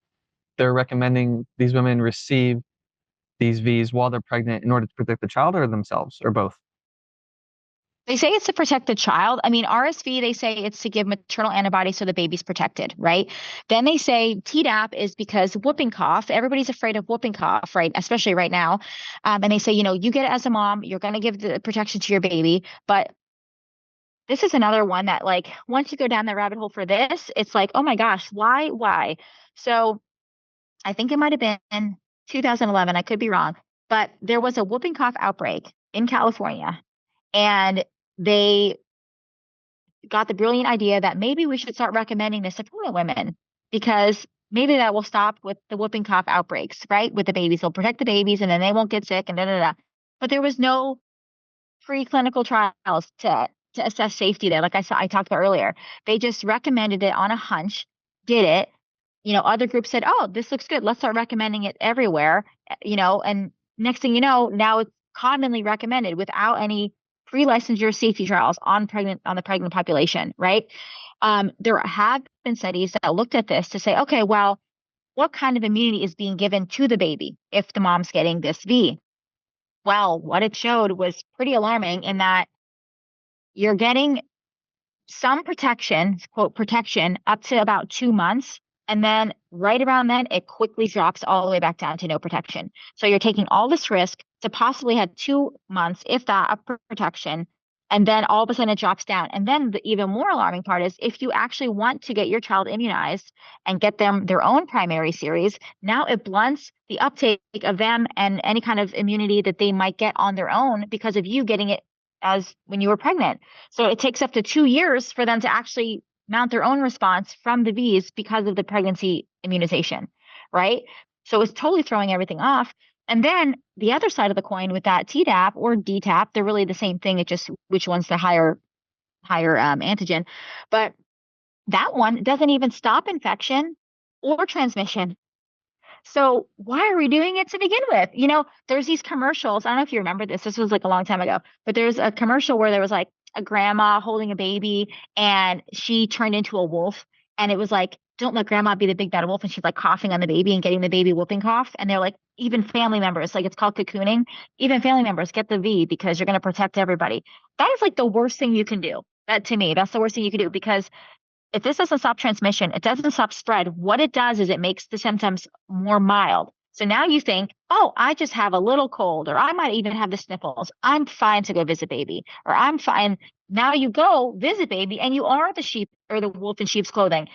they're recommending these women receive these V's while they're pregnant in order to protect the child or themselves or both. They say it's to protect the child. I mean, RSV, they say it's to give maternal antibodies so the baby's protected, right? Then they say Tdap is because whooping cough. Everybody's afraid of whooping cough, right? Especially right now. And they say, you get it as a mom, you're going to give the protection to your baby. But this is another one that, like, once you go down the rabbit hole for this, it's like, oh my gosh, why, why? So I think it might have been 2011. I could be wrong, but there was a whooping cough outbreak in California, and they got the brilliant idea that maybe we should start recommending this to pregnant women because maybe that will stop with the whooping cough outbreaks, right? With the babies, they'll protect the babies and then they won't get sick and da da da. But there was no preclinical trials to assess safety there. Like I talked about earlier, they just recommended it on a hunch, did it. Other groups said, "Oh, this looks good. Let's start recommending it everywhere." And next thing you know, now it's commonly recommended without any pre-licensure safety trials on the pregnant population, right? There have been studies that looked at this to say, okay, well, what kind of immunity is being given to the baby if the mom's getting this V? Well, what it showed was pretty alarming in that you're getting some protection, quote, protection up to about 2 months. And then right around then, it quickly drops all the way back down to no protection. So you're taking all this risk to possibly have 2 months, if that, of protection. And then all of a sudden it drops down. And then the even more alarming part is if you actually want to get your child immunized and get them their own primary series, now it blunts the uptake of them and any kind of immunity that they might get on their own because of you getting it as when you were pregnant. So it takes up to 2 years for them to actually mount their own response from the V's because of the pregnancy immunization, right? So it's totally throwing everything off. And then the other side of the coin with that Tdap or DTaP, they're really the same thing. It's just which one's the higher antigen. But that one doesn't even stop infection or transmission. So why are we doing it to begin with? There's these commercials. I don't know if you remember this. This was like a long time ago, but there's a commercial where there was like a grandma holding a baby and she turned into a wolf. And it was like, don't let grandma be the big bad wolf. And she's like coughing on the baby and getting the baby whooping cough. And they're like, even family members, like it's called cocooning. Even family members get the V because you're going to protect everybody. That is like the worst thing you can do. That to me, that's the worst thing you can do because if this doesn't stop transmission, it doesn't stop spread. What it does is it makes the symptoms more mild. So now you think, oh, I just have a little cold, or I might even have the sniffles. I'm fine to go visit baby, or I'm fine. Now you go visit baby and you are the sheep or the wolf in sheep's clothing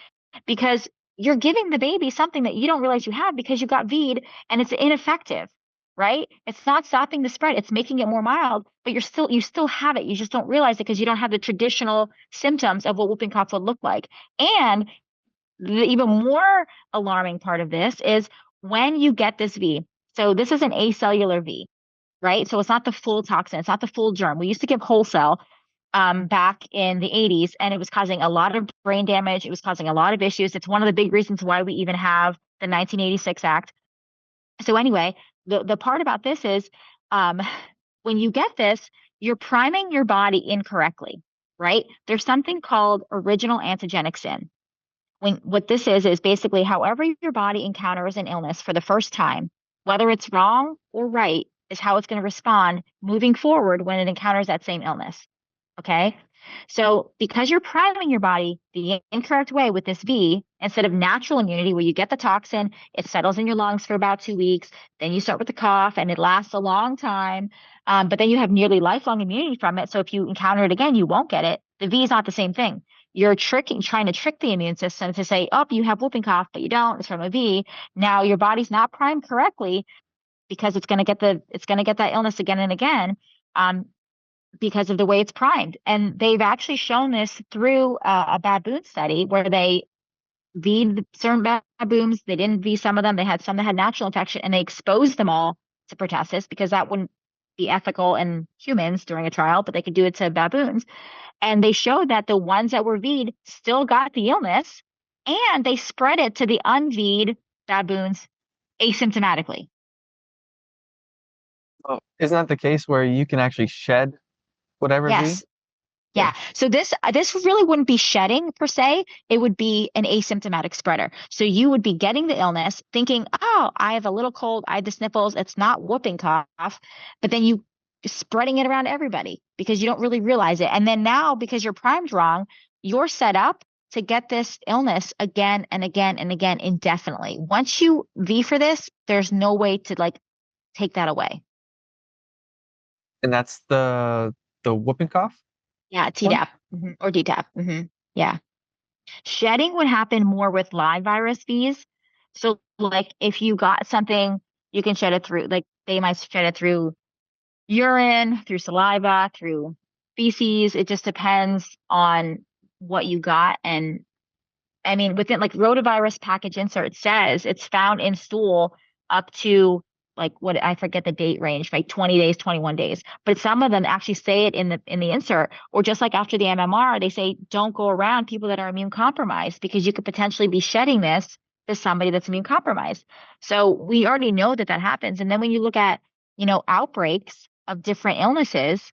because you're giving the baby something that you don't realize you have because you got V'd and it's ineffective, right? It's not stopping the spread. It's making it more mild, but you still have it. You just don't realize it because you don't have the traditional symptoms of what whooping cough would look like. And the even more alarming part of this is when you get this V. So this is an acellular V, right? So it's not the full toxin. It's not the full germ. We used to give wholesale back in the 80s, and it was causing a lot of brain damage. It was causing a lot of issues. It's one of the big reasons why we even have the 1986 Act. So anyway, the part about this is um, when you get this, you're priming your body incorrectly, right? There's something called original antigenic sin. What this is basically however your body encounters an illness for the first time, whether it's wrong or right, is how it's going to respond moving forward when it encounters that same illness. Okay. So because you're priming your body the incorrect way with this V, instead of natural immunity where you get the toxin, it settles in your lungs for about 2 weeks, then you start with the cough and it lasts a long time. But then you have nearly lifelong immunity from it. So if you encounter it again, you won't get it. The V is not the same thing. You're trying to trick the immune system to say, oh, you have whooping cough, but you don't. It's from a V. Now your body's not primed correctly because it's going to get that illness again and again. Because of the way it's primed. And they've actually shown this through a baboon study where they V'd certain baboons. They didn't V some of them. They had some that had natural infection and they exposed them all to pertussis because that wouldn't be ethical in humans during a trial, but they could do it to baboons. And they showed that the ones that were V'd still got the illness and they spread it to the unV'd baboons asymptomatically. Oh, isn't that the case where you can actually shed whatever V? Yes. Yeah. So this really wouldn't be shedding per se. It would be an asymptomatic spreader. So you would be getting the illness, thinking, "Oh, I have a little cold. I have the sniffles. It's not whooping cough," but then you spreading it around everybody because you don't really realize it. And then now, because you're primed wrong, you're set up to get this illness again and again and again indefinitely. Once you V for this, there's no way to like take that away. And that's the whooping cough Yeah, one? Tdap or DTaP. Yeah. Shedding would happen more with live virus Vs. So, like, if you got something, you can shed it through, like, they might shed it through urine, through saliva, through feces. It just depends on what you got. And I mean, within like rotavirus package insert says it's found in stool up to like what I forget the date range, like 20 days, 21 days. But some of them actually say it in the insert, or just like after the MMR, they say don't go around people that are immune compromised because you could potentially be shedding this to somebody that's immune compromised. So we already know that that happens. And then when you look at, outbreaks of different illnesses,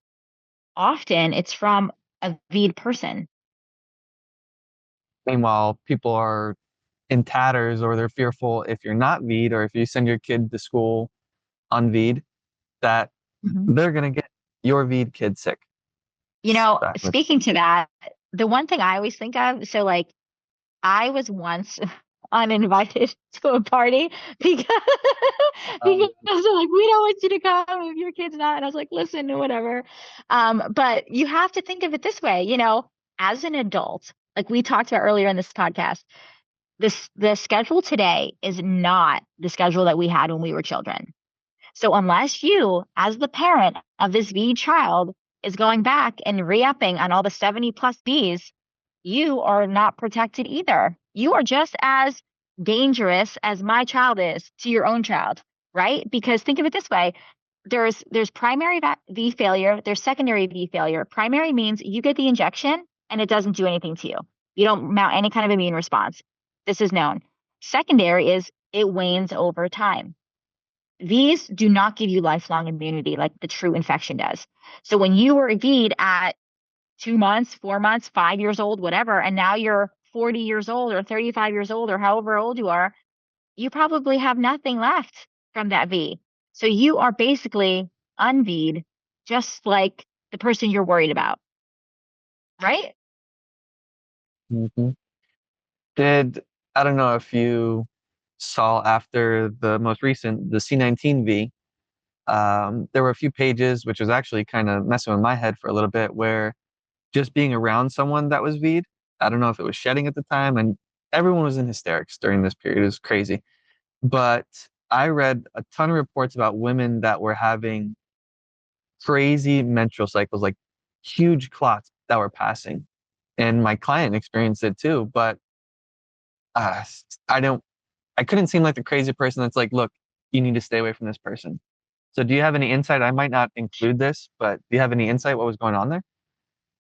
often it's from a VID person. Meanwhile, people are in tatters or they're fearful if you're not V'd or if you send your kid to school unV'd, that Mhm. they're going to get your V'd kid sick. Backwards. Speaking to that, the one thing I always think of, so like I was once uninvited to a party because because they're like, we don't want you to come if your kid's not. And I was like, listen, whatever. But you have to think of it this way, as an adult, like we talked about earlier in this podcast, the schedule today is not the schedule that we had when we were children. So unless you, as the parent of this V child, is going back and re-upping on all the 70 plus Bs, you are not protected either. You are just as dangerous as my child is to your own child, right? Because think of it this way. There's primary V failure, there's secondary V failure. Primary means you get the injection and it doesn't do anything to you. You don't mount any kind of immune response. This is known. Secondary is it wanes over time. These do not give you lifelong immunity like the true infection does. So when you were V'd at 2 months, 4 months, 5 years old, whatever, and now you're 40 years old or 35 years old or however old you are, you probably have nothing left from that V. So you are basically unV'd, just like the person you're worried about, right? Mhm. Did I don't know if you saw after the most recent, the C19V, there were a few pages, which was actually kind of messing with my head for a little bit, where just being around someone that was V'd, I don't know if it was shedding at the time, and everyone was in hysterics during this period. It was crazy. But I read a ton of reports about women that were having crazy menstrual cycles, like huge clots that were passing. And my client experienced it too, but uh, I don't, I couldn't seem like the crazy person that's like, look, you need to stay away from this person. So do you have any insight? I might not include this, but do you have any insight what was going on there?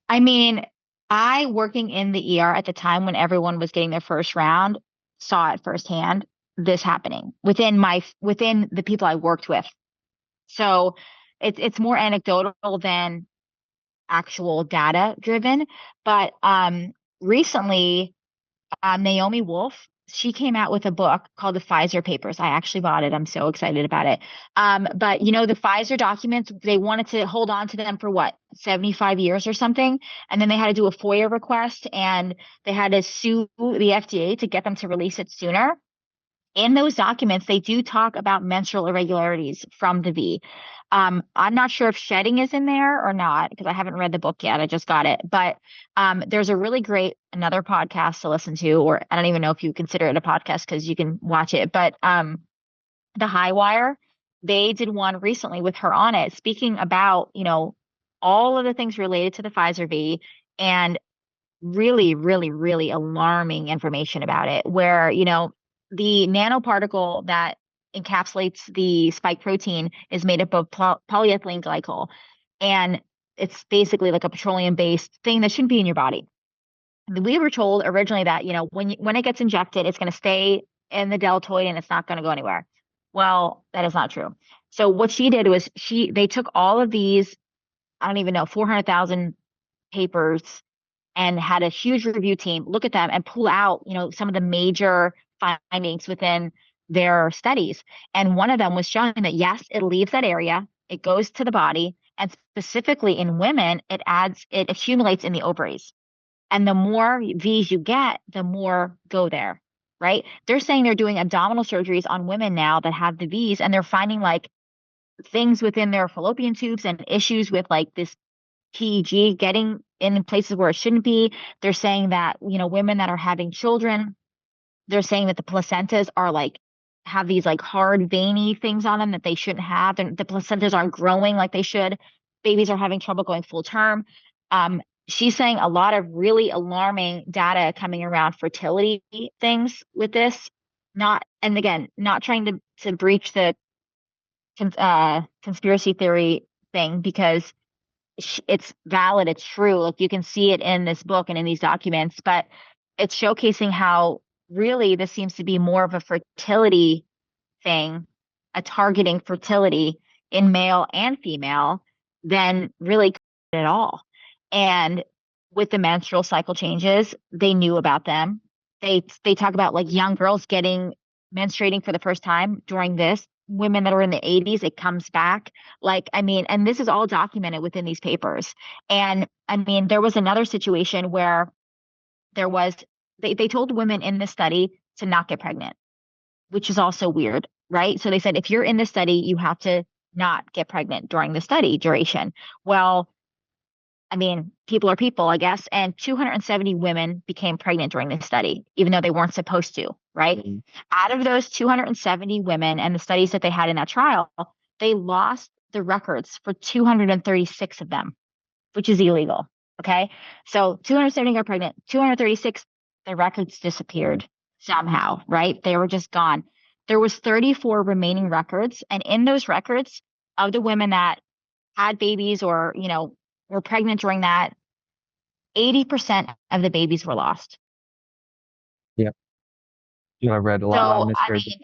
I mean, I working in the ER at the time when everyone was getting their first round, saw it firsthand, this happening within the people I worked with. So it's more anecdotal than actual data driven. But recently, Naomi Wolf, she came out with a book called the Pfizer Papers. I actually bought it. I'm so excited about it. But the Pfizer documents, they wanted to hold on to them for what, 75 years or something. And then they had to do a FOIA request and they had to sue the FDA to get them to release it sooner. In those documents, they do talk about menstrual irregularities from the V. I'm not sure if shedding is in there or not because I haven't read the book yet. I just got it. But there's a really great another podcast to listen to, or I don't even know if you consider it a podcast because you can watch it. But The High Wire, they did one recently with her on it, speaking about all of the things related to the Pfizer V and really, really, really alarming information about it, where, the nanoparticle that encapsulates the spike protein is made up of polyethylene glycol. And it's basically like a petroleum-based thing that shouldn't be in your body. We were told originally that, when it gets injected, it's going to stay in the deltoid and it's not going to go anywhere. Well, that is not true. So what she did was they took all of these, I don't even know, 400,000 papers and had a huge review team look at them and pull out, some of the major findings within their studies. And one of them was showing that yes, it leaves that area, it goes to the body, and specifically in women, it accumulates in the ovaries. And the more V's you get, the more go there, right? They're saying they're doing abdominal surgeries on women now that have the V's, and they're finding like things within their fallopian tubes and issues with like this PEG getting in places where it shouldn't be. They're saying that, women that are having children, they're saying that the placentas are like have these like hard veiny things on them that they shouldn't have. And the placentas aren't growing like they should. Babies are having trouble going full term. She's saying a lot of really alarming data coming around fertility things with this. Not, and again, not trying to breach the conspiracy theory thing because it's valid, it's true. Like you can see it in this book and in these documents, but it's showcasing how really this seems to be more of a fertility thing, a targeting fertility in male and female than really at all. And with the menstrual cycle changes, they knew about them. They talk about like young girls getting menstruating for the first time during this. Women that are in the 80s, it comes back. Like, I mean, and this is all documented within these papers. And I mean, there was another situation where there was, they told women in this study to not get pregnant, which is also weird, right? So they said, if you're in the study, you have to not get pregnant during the study duration. Well, I mean, people are people, I guess. And 270 women became pregnant during this study, even though they weren't supposed to, right? Mm. Out of those 270 women and the studies that they had in that trial, they lost the records for 236 of them, which is illegal. Okay. So 270 got pregnant, 236, the records disappeared somehow, right? They were just gone. There was 34 remaining records. And in those records of the women that had babies or, were pregnant during that, 80% of the babies were lost. Yeah. I read a lot of So, I miscarriages.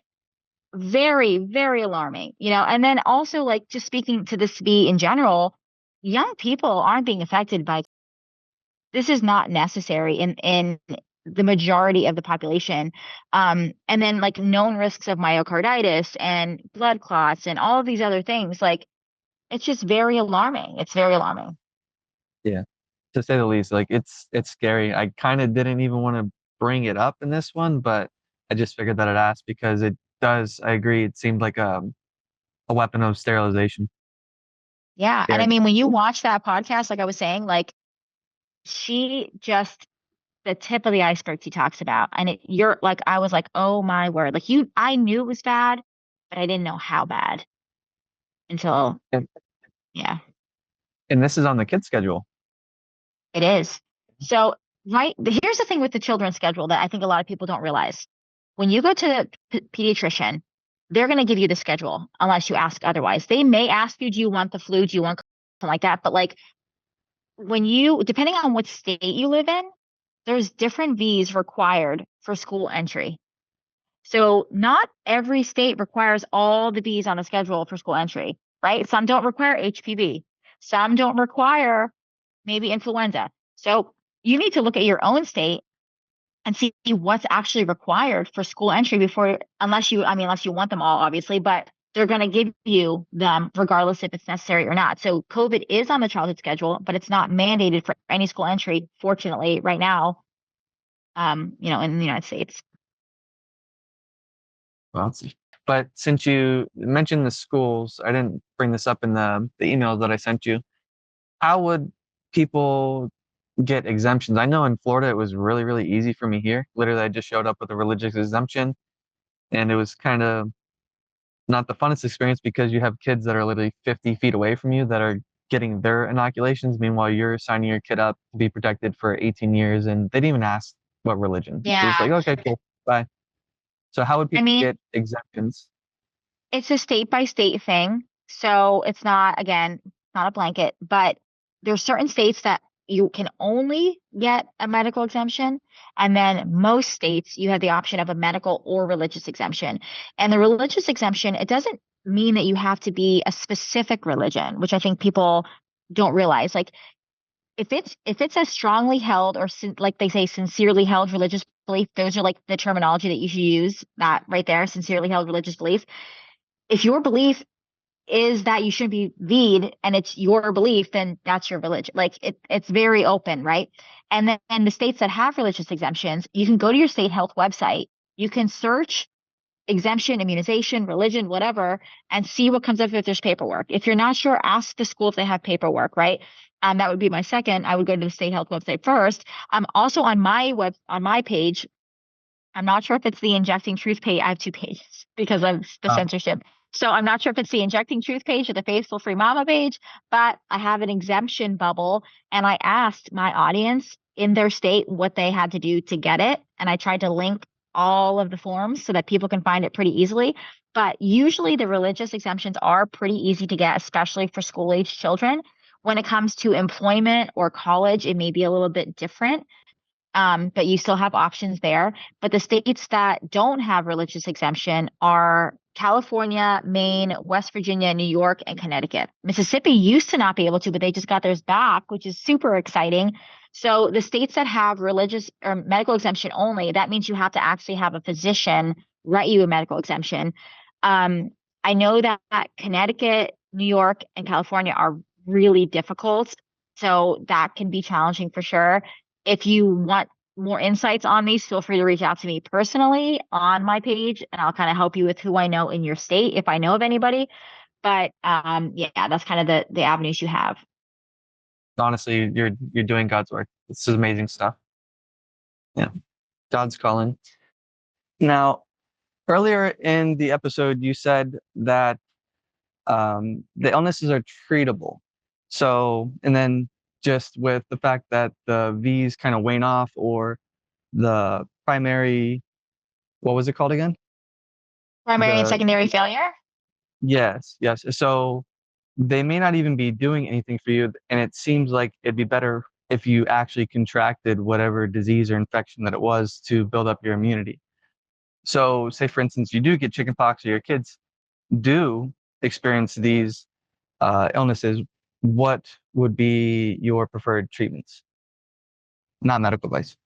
mean, very, very alarming, and then also like just speaking to this be in general, young people aren't being affected by this is not necessary in the majority of the population. And then like known risks of myocarditis and blood clots and all of these other things, like it's just very alarming. It's very alarming. Yeah, to say the least. Like it's scary. I kind of didn't even want to bring it up in this one, but I just figured that I'd ask because it does, I agree, it seemed like a weapon of sterilization. Yeah. And I Very. mean, when you watch that podcast, like I was saying, like she just the tip of the iceberg she talks about. And you're like, I was like, oh my word. Like I knew it was bad, but I didn't know how bad until, And, yeah, and this is on the kid schedule. it is. So, right, here's the thing with the children's schedule that I think a lot of people don't realize. When you go to the pediatrician, they're going to give you the schedule unless you ask otherwise. They may ask you, do you want the flu? Do you want something like that? But like depending on what state you live in, there's different V's required for school entry. So not every state requires all the V's on the schedule for school entry, right? Some don't require HPV. Some don't require maybe influenza. So you need to look at your own state and see what's actually required for school entry before, unless you want them all, obviously, but they're going to give you them regardless if it's necessary or not. So COVID is on the childhood schedule, but it's not mandated for any school entry, fortunately, right now, in the United States. Well, but since you mentioned the schools, I didn't bring this up in the emails that I sent you. How would people get exemptions? I know in Florida it was really, really easy for me here. Literally, I just showed up with a religious exemption, and it was kind of not the funnest experience because you have kids that are literally 50 feet away from you that are getting their inoculations. Meanwhile, you're signing your kid up to be protected for 18 years, and they didn't even ask what religion. They're just Yeah. like, okay, cool, bye. So how would I people mean, get exemptions? it's a state by state thing. So it's not, again, not a blanket, but there's certain states that you can only get a medical exemption. And then most states, you have the option of a medical or religious exemption. And the religious exemption, it doesn't mean that you have to be a specific religion, which I think people don't realize. Like if it's a strongly held or like they say sincerely held religious belief, those are like the terminology that you should use, that right there, sincerely held religious belief. If your belief is that you shouldn't be V'd and it's your belief, then that's your religion. Like it's very open, right? And then the states that have religious exemptions, you can go to your state health website, you can search exemption, immunization, religion, whatever, and see what comes up if there's paperwork. If you're not sure, ask the school if they have paperwork, right? That would be my second. I would go to the state health website first. Also on my page, I'm not sure if it's the Injecting Truth page. I have two pages because of the Oh, censorship. So I'm not sure if it's the Injecting Truth page or the Faithful Free Mama page, but I have an exemption bubble and I asked my audience in their state what they had to do to get it. And I tried to link all of the forms so that people can find it pretty easily. But usually the religious exemptions are pretty easy to get, especially for school age children. When it comes to employment or college, it may be a little bit different, but you still have options there. But the states that don't have religious exemption are California, Maine, West Virginia, New York, and Connecticut. Mississippi used to not be able to, but they just got theirs back, which is super exciting. So the states that have religious or medical exemption only, that means you have to actually have a physician write you a medical exemption. Um, I know that Connecticut, New York, and California are really difficult. So that can be challenging for sure. If you want more insights on these, feel free to reach out to me personally on my page, and I'll kind of help you with who I know in your state if I know of anybody. But yeah, that's kind of the avenues you have. honestly, you're doing God's work. This is amazing stuff. Yeah, God's calling. Now, earlier in the episode, you said that the illnesses are treatable. So, and then just with the fact that the V's kind of wane off, or the primary, what was it called again? Primary and The secondary failure. Yes, yes. So they may not even be doing anything for you, and it seems like it'd be better if you actually contracted whatever disease or infection that it was to build up your immunity. So, say for instance, you do get chickenpox, or your kids do experience these illnesses. What would be your preferred treatments? Not medical advice.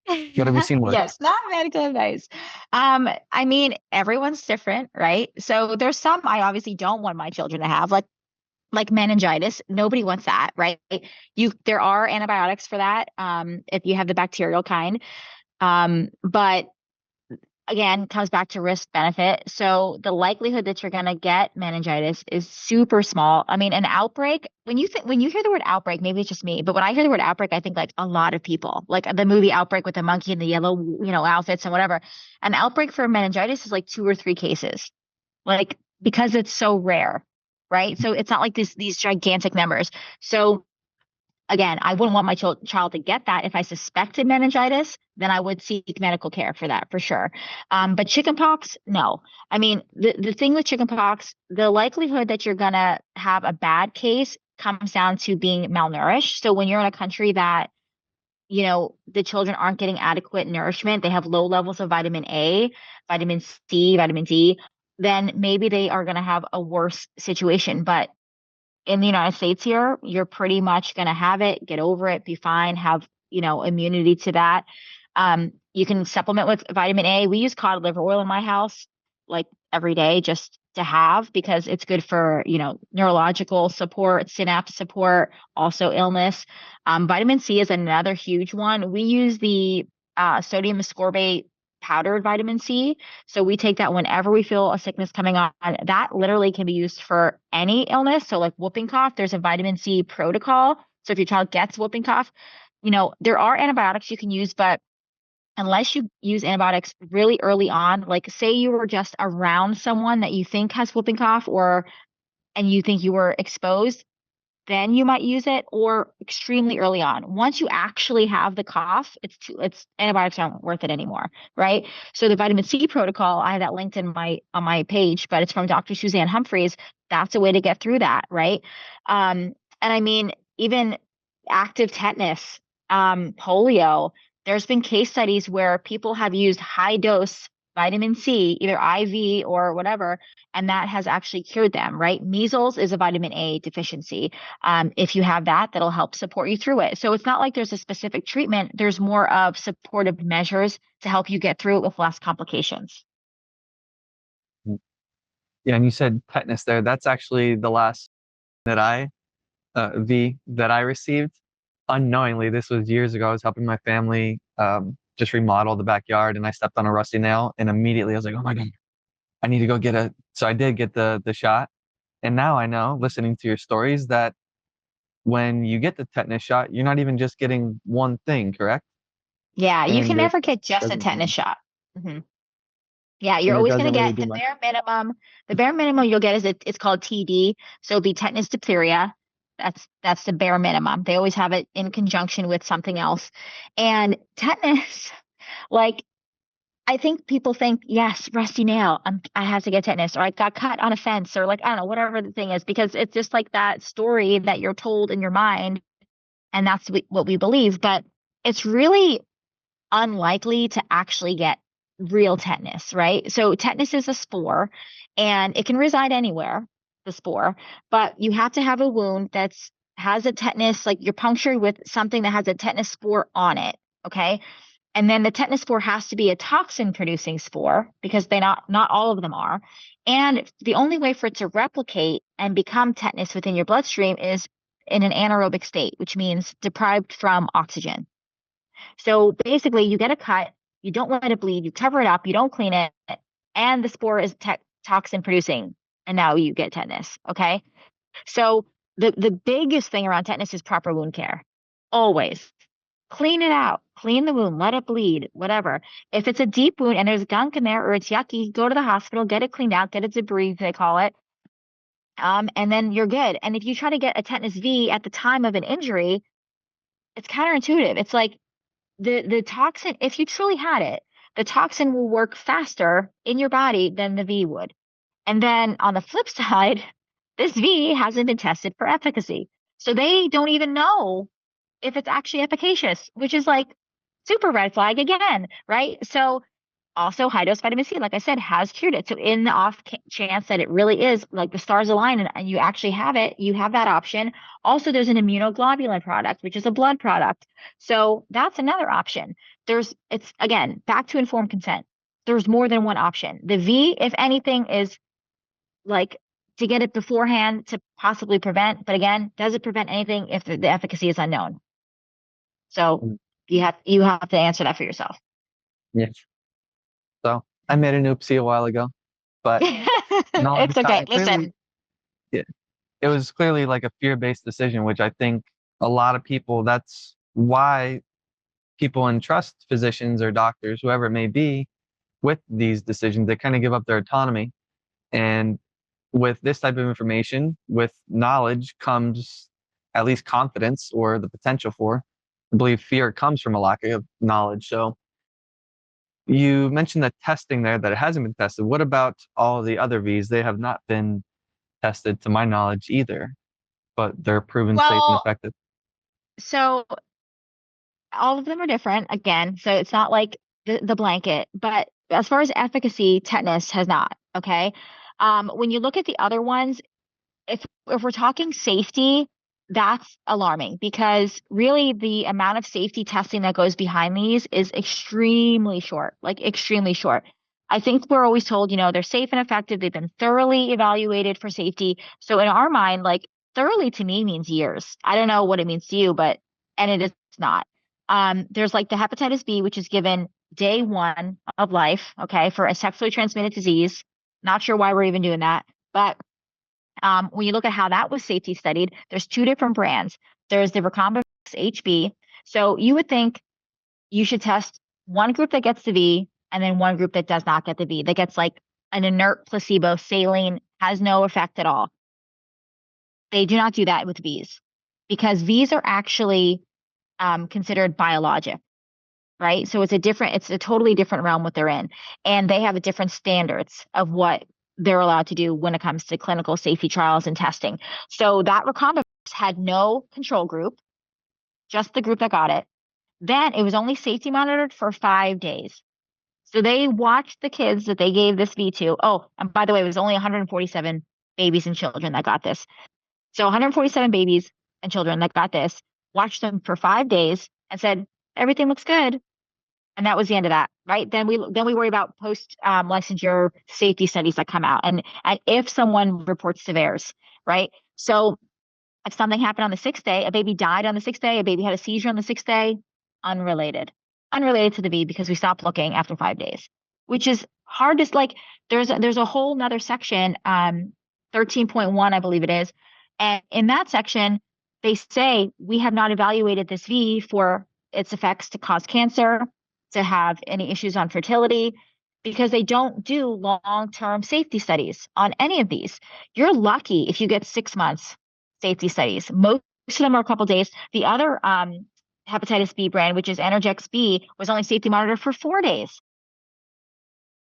What have you seen work? Yes, not medical advice. I mean, everyone's different, right? So there's some I obviously don't want my children to have, like meningitis. Nobody wants that, right? There are antibiotics for that, if you have the bacterial kind. But again, comes back to risk benefit. So the likelihood that you're going to get meningitis is super small. I mean, an outbreak, when you hear the word outbreak, maybe it's just me, but when I hear the word outbreak, I think like a lot of people, like the movie Outbreak with the monkey in the yellow, outfits and whatever. An outbreak for meningitis is like 2 or 3 cases, like because it's so rare, right? So it's not like these gigantic numbers. So again, I wouldn't want my child to get that. If I suspected meningitis, then I would seek medical care for that for sure. But chickenpox, no. I mean, the thing with chickenpox, the likelihood that you're gonna have a bad case comes down to being malnourished. So when you're in a country that, the children aren't getting adequate nourishment, they have low levels of vitamin A, vitamin C, vitamin D, then maybe they are gonna have a worse situation. But in the United States here, you're pretty much going to have it, get over it, be fine, have, immunity to that. You can supplement with vitamin A. We use cod liver oil in my house like every day just to have because it's good for, neurological support, synapse support, also illness. Vitamin C is another huge one. We use the sodium ascorbate powdered vitamin C. So we take that whenever we feel a sickness coming on. That literally can be used for any illness. So like whooping cough, there's a vitamin C protocol. So if your child gets whooping cough, there are antibiotics you can use, but unless you use antibiotics really early on, like say you were just around someone that you think has whooping cough and you think you were exposed, then you might use it, or extremely early on. Once you actually have the cough, it's antibiotics aren't worth it anymore, right? So the vitamin C protocol, I have that linked in on my page, but it's from Dr. Suzanne Humphreys. That's a way to get through that, right? And I mean, even active tetanus, polio, there's been case studies where people have used high dose vitamin C, either IV or whatever, and that has actually cured them, right? Measles is a vitamin A deficiency. If you have that, that'll help support you through it. So it's not like there's a specific treatment. There's more of supportive measures to help you get through it with less complications. Yeah, and you said tetanus there. That's actually the last that V that I received unknowingly. This was years ago. I was helping my family just remodel the backyard, and I stepped on a rusty nail, and immediately I was like, "Oh my God, I need to go get a." So I did get the shot, and now I know, listening to your stories, that when you get the tetanus shot, you're not even just getting one thing, correct? Yeah, you And can it never get just a doesn't, tetanus shot. hmm Yeah, you're and it always going doesn't to really get do the much. bare minimum. The bare minimum you'll get is it's called TD. So it'll be tetanus diphtheria. That's the bare minimum. They always have it in conjunction with something else. And tetanus, like I think people think, yes, rusty nail, I have to get tetanus, or I got cut on a fence, or like I don't know, whatever the thing is, because it's just like that story that you're told in your mind, and that's what we believe. But it's really unlikely to actually get real tetanus, right? So tetanus is a spore and it can reside anywhere, the spore, but you have to have a wound that's has a tetanus, like you're punctured with something that has a tetanus spore on it. Okay. And then the tetanus spore has to be a toxin producing spore because they not all of them are. And the only way for it to replicate and become tetanus within your bloodstream is in an anaerobic state, which means deprived from oxygen. So basically, you get a cut, you don't let it bleed, you cover it up, you don't clean it, and the spore is toxin producing, and now you get tetanus. Okay. So the biggest thing around tetanus is proper wound care. Always clean it out, clean the wound, let it bleed, whatever. If it's a deep wound and there's gunk in there or it's yucky, go to the hospital, get it cleaned out, get it debrided, they call it. And then you're good. And if you try to get a tetanus V at the time of an injury, it's counterintuitive. It's like the toxin, if you truly had it, the toxin will work faster in your body than the V would. And then on the flip side, this V hasn't been tested for efficacy. So they don't even know if it's actually efficacious, which is like super red flag again, right? So also high dose vitamin C, like I said, has cured it. So in the off chance that it really is like the stars align and you actually have it, you have that option. Also, there's an immunoglobulin product, which is a blood product. So that's another option. It's again, back to informed consent. There's more than one option. The V, if anything, is like to get it beforehand to possibly prevent, but again, does it prevent anything if the efficacy is unknown? So you have to answer that for yourself. Yeah. So I made an oopsie a while ago, but no, It's okay. clearly, Listen, yeah, it was clearly like a fear-based decision, which I think a lot of people, that's why people entrust physicians or doctors, whoever it may be, with these decisions. They kind of give up their autonomy. And with this type of information, with knowledge comes at least confidence or the potential for. I believe fear comes from a lack of knowledge. So you mentioned the testing there that it hasn't been tested. What about all the other V's? They have not been tested to my knowledge either, but they're proven safe and well, effective. so all of them are different again. So it's not like the blanket, but as far as efficacy, tetanus has not. Okay. When you look at the other ones, if we're talking safety, that's alarming because really the amount of safety testing that goes behind these is extremely short, like extremely short. I think we're always told, they're safe and effective. They've been thoroughly evaluated for safety. So in our mind, like thoroughly to me means years. I don't know what it means to you, and it is not. There's like the hepatitis B, which is given day one of life, okay, for a sexually transmitted disease. Not sure why we're even doing that, but when you look at how that was safety studied, there's two different brands. There's the Recombinant HB. So you would think you should test one group that gets the V and then one group that does not get the V, that gets like an inert placebo, saline, has no effect at all. They do not do that with Vs because Vs are actually considered biologic, right? So it's a totally different realm what they're in. And they have a different standards of what they're allowed to do when it comes to clinical safety trials and testing. So that recombinant had no control group, just the group that got it. Then it was only safety monitored for 5 days. So they watched the kids that they gave this V to. Oh, and by the way, it was only 147 babies and children that got this. So 147 babies and children that got this, watched them for 5 days and said, everything looks good. And that was the end of that, right? Then we worry about post licensure safety studies that come out, and if someone reports to VAERS, right? So if something happened on the 6th day, a baby died on the 6th day, a baby had a seizure on the 6th day, unrelated, unrelated to the V because we stopped looking after 5 days, which is hard to like. There's a whole nother section, 13.1, I believe it is, and in that section they say we have not evaluated this V for its effects to cause cancer, to have any issues on fertility, because they don't do long-term safety studies on any of these. You're lucky if you get 6 months safety studies. Most of them are a couple days. The other hepatitis B brand, which is Energex B, was only safety monitored for 4 days.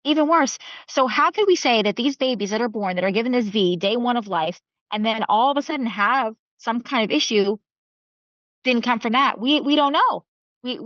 Even worse. So how could we say that these babies that are born that are given this V day one of life and then all of a sudden have some kind of issue didn't come from that? We don't know.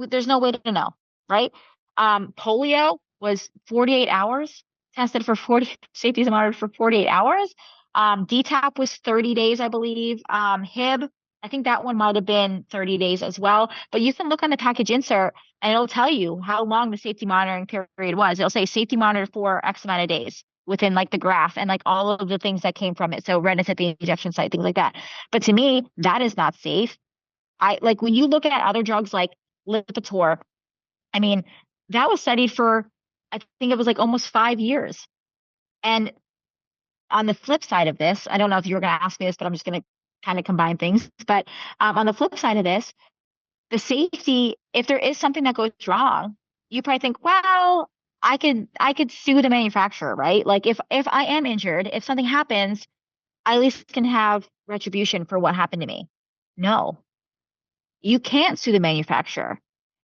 There's no way to know, right? Polio was 48 hours tested for 40 safety is monitored for 48 hours. DTaP was 30 days, I believe. Hib, I think that one might have been 30 days as well. But you can look on the package insert and it'll tell you how long the safety monitoring period was. It'll say safety monitored for X amount of days within like the graph and like all of the things that came from it. So redness at the injection site, things like that. But to me, that is not safe. I like when you look at other drugs like Lipitor, I mean, that was studied for, I think it was like almost 5 years. And on the flip side of this, I don't know if you were going to ask me this, but I'm just going to kind of combine things. But on the flip side of this, the safety, if there is something that goes wrong, you probably think, well, I could sue the manufacturer, right? Like if I am injured, if something happens, I at least can have retribution for what happened to me. No, you can't sue the manufacturer.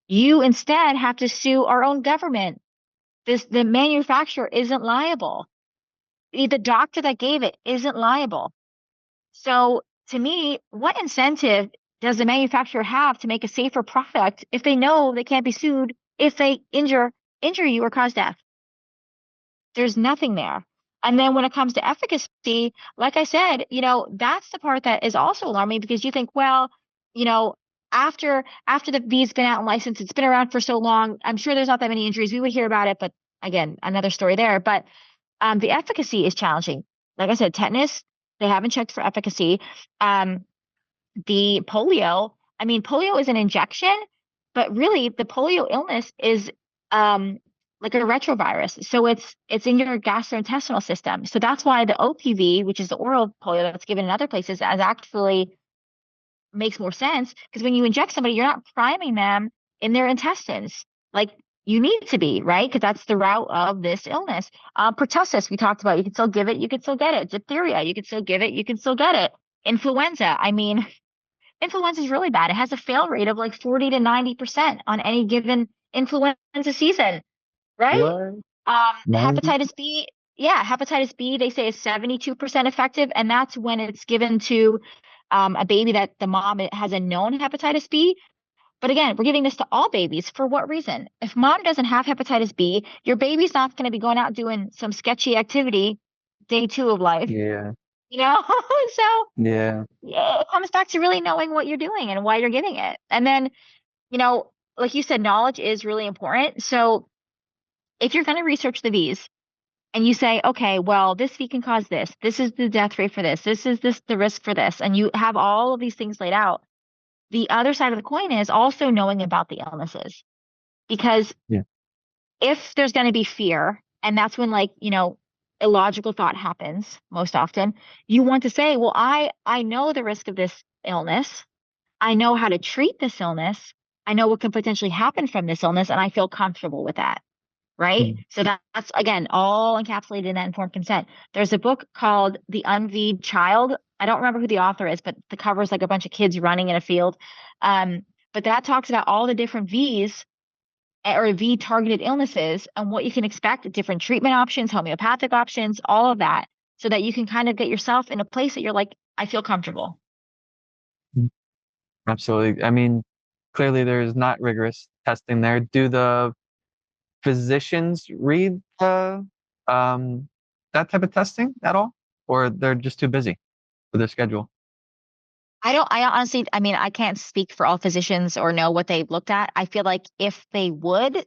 You instead have to sue our own government. The manufacturer isn't liable. The doctor that gave it isn't liable. So to me, what incentive does the manufacturer have to make a safer product if they know they can't be sued if they injure you or cause death? There's nothing there. And then when it comes to efficacy, like I said, that's the part that is also alarming because you think, well, you know, after the V's been out and licensed, it's been around for so long. I'm sure there's not that many injuries. We would hear about it, but again, another story there. But the efficacy is challenging. Like I said, tetanus, they haven't checked for efficacy. The polio, I mean, polio is an injection, but really the polio illness is like a retrovirus. So it's in your gastrointestinal system. So that's why the OPV, which is the oral polio that's given in other places, is actually makes more sense because when you inject somebody, you're not priming them in their intestines like you need to be, right? Because that's the route of this illness. Pertussis, we talked about, you can still give it, you can still get it. Diphtheria, you can still give it, you can still get it. Influenza, I mean, influenza is really bad. It has a fail rate of like 40 to 90% on any given influenza season, right? What? 90? Hepatitis B, yeah, hepatitis B, they say is 72% effective, and that's when it's given to a baby that the mom has a known hepatitis B. But again, we're giving this to all babies. For what reason? If mom doesn't have hepatitis B, your baby's not going to be going out doing some sketchy activity day 2 of life, Yeah. you know? So Yeah. yeah, it comes back to really knowing what you're doing and why you're giving it. And then, you know, like you said, knowledge is really important. So if you're going to research the V's, and you say, okay, well, this V can cause this. This is the death rate for this. This is the risk for this. And you have all of these things laid out. The other side of the coin is also knowing about the illnesses. Because Yeah. if there's going to be fear, and that's when like, you know, illogical thought happens most often, you want to say, well, I know the risk of this illness. I know how to treat this illness. I know what can potentially happen from this illness, and I feel comfortable with that. Right. Mm. So that's again all encapsulated in that informed consent. There's a book called The Unveed Child. I don't remember who the author is, but the cover is like a bunch of kids running in a field. But that talks about all the different V's or V targeted illnesses and what you can expect, different treatment options, homeopathic options, all of that, so that you can kind of get yourself in a place that you're like, I feel comfortable. Mm. Absolutely. I mean, clearly there's not rigorous testing there. Do the physicians read um, that type of testing at all, or they're just too busy with their schedule? I honestly, I mean, I can't speak for all physicians or know what they've looked at. I feel like if they would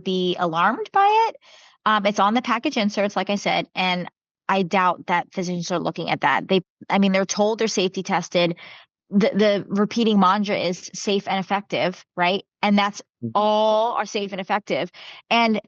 be alarmed by it. It's on the package inserts, like I said, and I doubt that physicians are looking at that. I mean, they're told they're safety tested. The repeating mantra is safe and effective, right? And that's all are safe and effective. And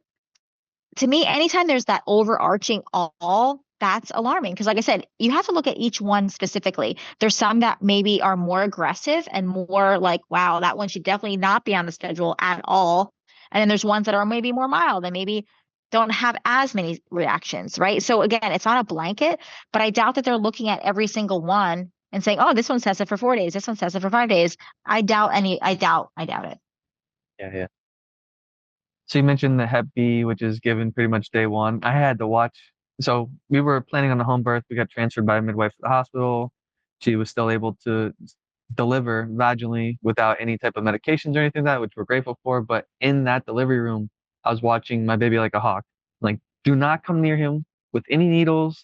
to me, anytime there's that overarching all, that's alarming. Because, like I said, you have to look at each one specifically. There's some that maybe are more aggressive and more like, wow, that one should definitely not be on the schedule at all. And then there's ones that are maybe more mild and maybe don't have as many reactions, right? So, again, it's not a blanket, but I doubt that they're looking at every single one and saying, oh, this one says it for 4 days, this one says it for 5 days. I doubt it. Yeah, yeah. So you mentioned the Hep B, which is given pretty much day one. I had to watch. So we were planning on a home birth. We got transferred by a midwife to the hospital. She was still able to deliver vaginally without any type of medications or anything like that, which we're grateful for. But in that delivery room, I was watching my baby like a hawk. Like, do not come near him with any needles,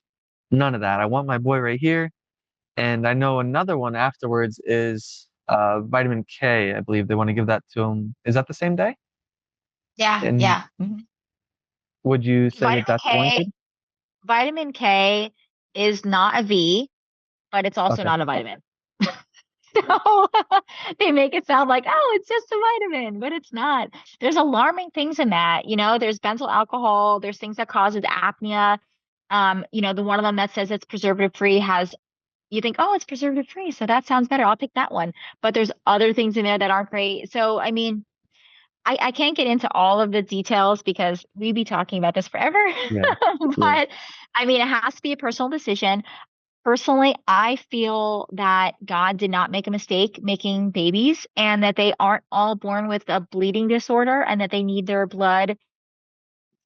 none of that. I want my boy right here. And I know another one afterwards is vitamin K. I believe they want to give that to him. Is that the same day? Yeah, And yeah. Mhm. would you say that Vitamin that's K, warranted? vitamin K is not a V, but it's also Okay. not a vitamin. So they make it sound like, oh, it's just a vitamin, but it's not. There's alarming things in that. You know, there's benzyl alcohol, there's things that causes apnea. You know, the one of them that says it's preservative free has you think, oh, it's preservative free, so that sounds better. I'll pick that one. But there's other things in there that aren't great. So I mean, I can't get into all of the details because we'd be talking about this forever. Yeah. Yeah. But I mean, it has to be a personal decision. Personally, I feel that God did not make a mistake making babies and that they aren't all born with a bleeding disorder and that they need their blood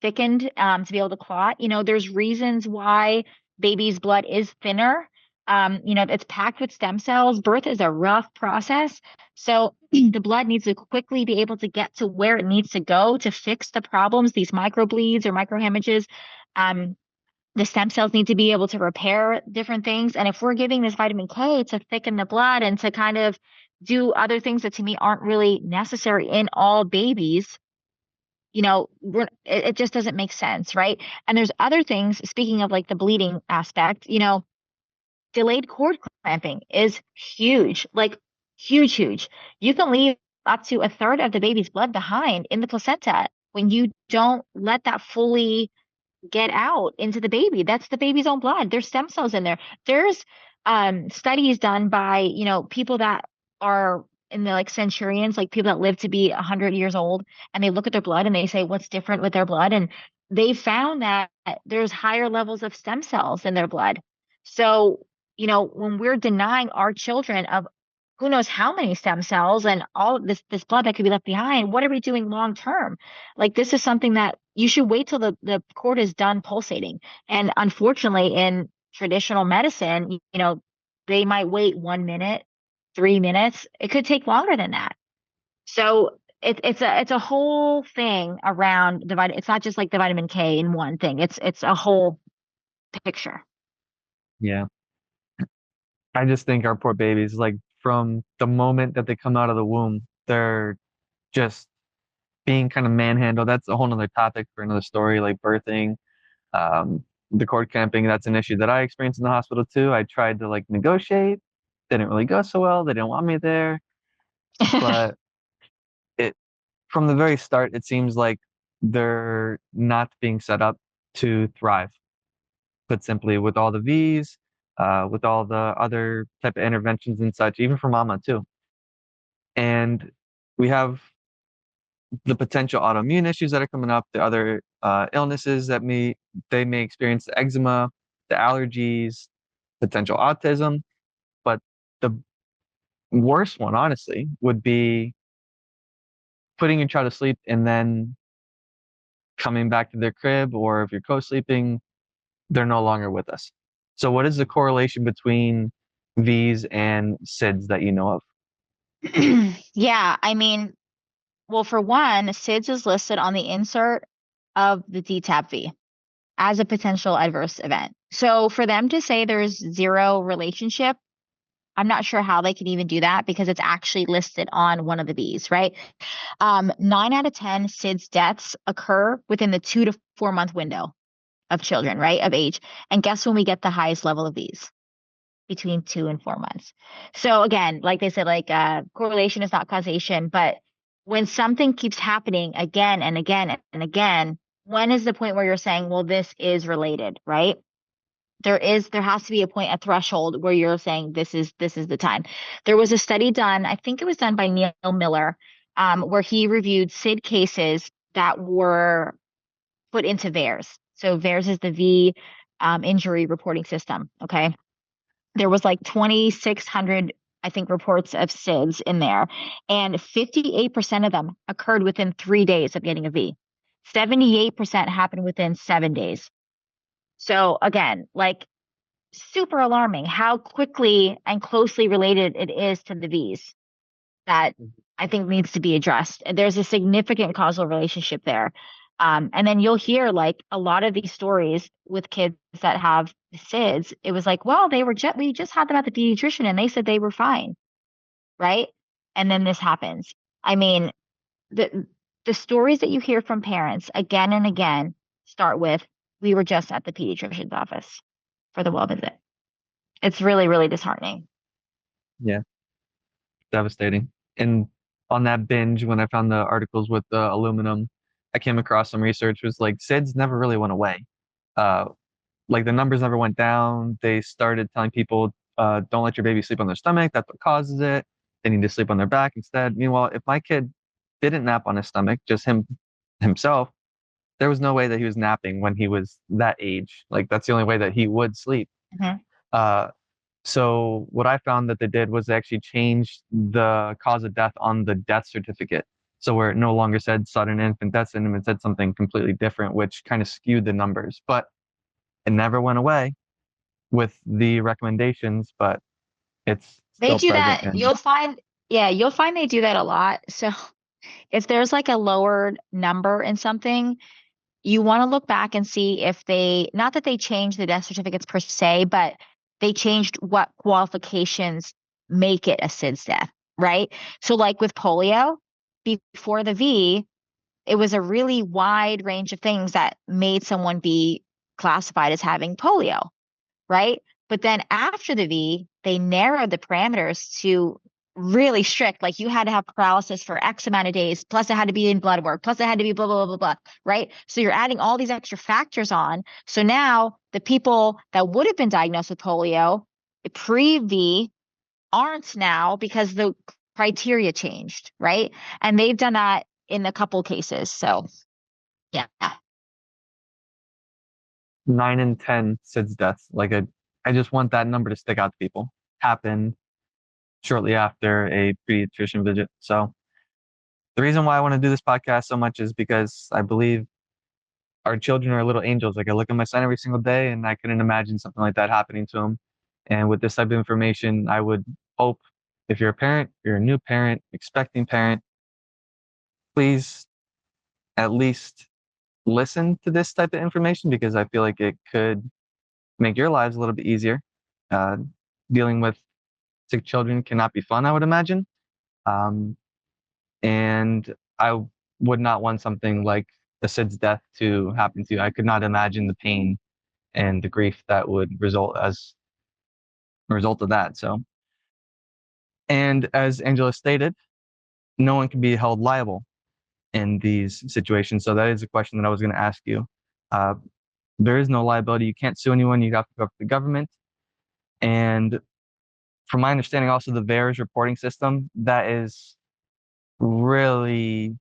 thickened to be able to clot. You know, there's reasons why baby's blood is thinner. You know, it's packed with stem cells. Birth is a rough process. So the blood needs to quickly be able to get to where it needs to go to fix the problems, these microbleeds or microhemorrhages. The stem cells need to be able to repair different things. And if we're giving this vitamin K to thicken the blood and to kind of do other things that to me aren't really necessary in all babies, you know, it just doesn't make sense, right? And there's other things, speaking of like the bleeding aspect, you know, delayed cord clamping is huge, like huge, huge. You can leave up to a third of the baby's blood behind in the placenta when you don't let that fully get out into the baby. That's the baby's own blood. There's stem cells in there. There's studies done by, people that are in the like centurions, like people that live to be 100 years old, and they look at their blood and they say what's different with their blood. And they found that there's higher levels of stem cells in their blood. So, when we're denying our children of who knows how many stem cells and all of this blood that could be left behind, what are we doing long term? Like this is something that you should wait till the cord is done pulsating. And unfortunately, in traditional medicine, they might wait 1 minute, 3 minutes. It could take longer than that. So it's a whole thing around the vitamin. It's not just like the vitamin K in one thing. It's a whole picture. Yeah. I just think our poor babies, like from the moment that they come out of the womb, they're just being kind of manhandled. That's a whole nother topic for another story, like birthing, um, the cord clamping. That's an issue that I experienced in the hospital too. I tried to like negotiate, didn't really go so well. They didn't want me there, but it from the very start, it seems like they're not being set up to thrive. Put simply, with all the V's, with all the other type of interventions and such, even for mama too. And we have the potential autoimmune issues that are coming up, the other illnesses that they may experience, the eczema, the allergies, potential autism. But the worst one, honestly, would be putting your child to sleep and then coming back to their crib, or if you're co-sleeping, they're no longer with us. So what is the correlation between these and SIDS that you know of? Yeah, I mean, well, for one, SIDS is listed on the insert of the DTaP V as a potential adverse event. So for them to say there's zero relationship, I'm not sure how they can even do that because it's actually listed on one of the V's, right? 9 out of 10 SIDS deaths occur within the 2 to 4 month window of children, right, of age. And guess when we get the highest level of these? Between 2 and 4 months. So again, like they said, like correlation is not causation, but when something keeps happening again and again and again, when is the point where you're saying, well, this is related, right? There has to be a point, a threshold where you're saying this is the time. There was a study done, I think it was done by Neil Miller, where he reviewed SID cases that were put into VAERS. So VAERS is the V injury reporting system. Okay. There was like 2,600, I think, reports of SIDS in there, and 58% of them occurred within 3 days of getting a V. 78% happened within 7 days. So again, like super alarming how quickly and closely related it is to the V's that I think needs to be addressed. There's a significant causal relationship there. And then you'll hear like a lot of these stories with kids that have SIDS. It was like, well, we just had them at the pediatrician and they said they were fine, right? And then this happens. I mean, the stories that you hear from parents again and again start with, we were just at the pediatrician's office for the well visit. It's really, really disheartening. Yeah, devastating. And on that binge, when I found the articles with the aluminum, I came across some research was like SIDS never really went away. Uh, like the numbers never went down. They started telling people, don't let your baby sleep on their stomach. That's what causes it. They need to sleep on their back instead. Meanwhile, if my kid didn't nap on his stomach, just himself, there was no way that he was napping when he was that age. Like that's the only way that he would sleep. Mhm. Uh, so what I found that they did was they actually changed the cause of death on the death certificate. So where it no longer said sudden infant death syndrome, it said something completely different, which kind of skewed the numbers. But it never went away with the recommendations, but it's They still do present. that. And You'll find they do that a lot. So if there's like a lowered number in something, you want to look back and see if not that they changed the death certificates per se, but they changed what qualifications make it a SIDS death, right? So like with polio, before the V, it was a really wide range of things that made someone be classified as having polio, right? But then after the V, they narrowed the parameters to really strict. Like you had to have paralysis for X amount of days, plus it had to be in blood work, plus it had to be blah, blah, blah, blah, blah, right? So you're adding all these extra factors on. So now the people that would have been diagnosed with polio pre-V aren't now because the criteria changed, right? And they've done that in a couple cases. So yeah. 9 in 10 SIDS deaths. Like I just want that number to stick out to people. Happened shortly after a pediatrician visit. So the reason why I want to do this podcast so much is because I believe our children are little angels. Like I look at my son every single day and I couldn't imagine something like that happening to him. And with this type of information, I would hope if you're a parent, you're a new parent, expecting parent, please at least listen to this type of information because I feel like it could make your lives a little bit easier. Uh, Dealing with sick children cannot be fun, I would imagine. Um, and I would not want something like a SIDS death to happen to you. I could not imagine the pain and the grief that would result as a result of that. So, and as Angela stated, no one can be held liable in these situations. So that is a question that I was going to ask you. Uh, there is no liability. You can't sue anyone. You have to go up to the government. And from my understanding, also the VAERS reporting system, that is really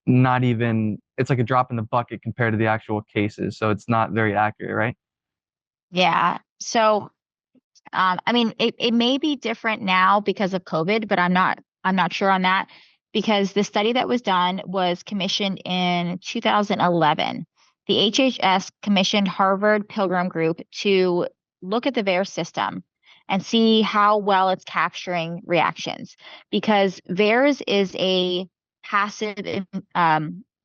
not even, it's like a drop in the bucket compared to the actual cases. So it's not very accurate, right? Yeah. So I mean, it may be different now because of COVID, but I'm not sure on that because the study that was done was commissioned in 2011. The HHS commissioned Harvard Pilgrim Group to look at the VAERS system and see how well it's capturing reactions because VAERS is a passive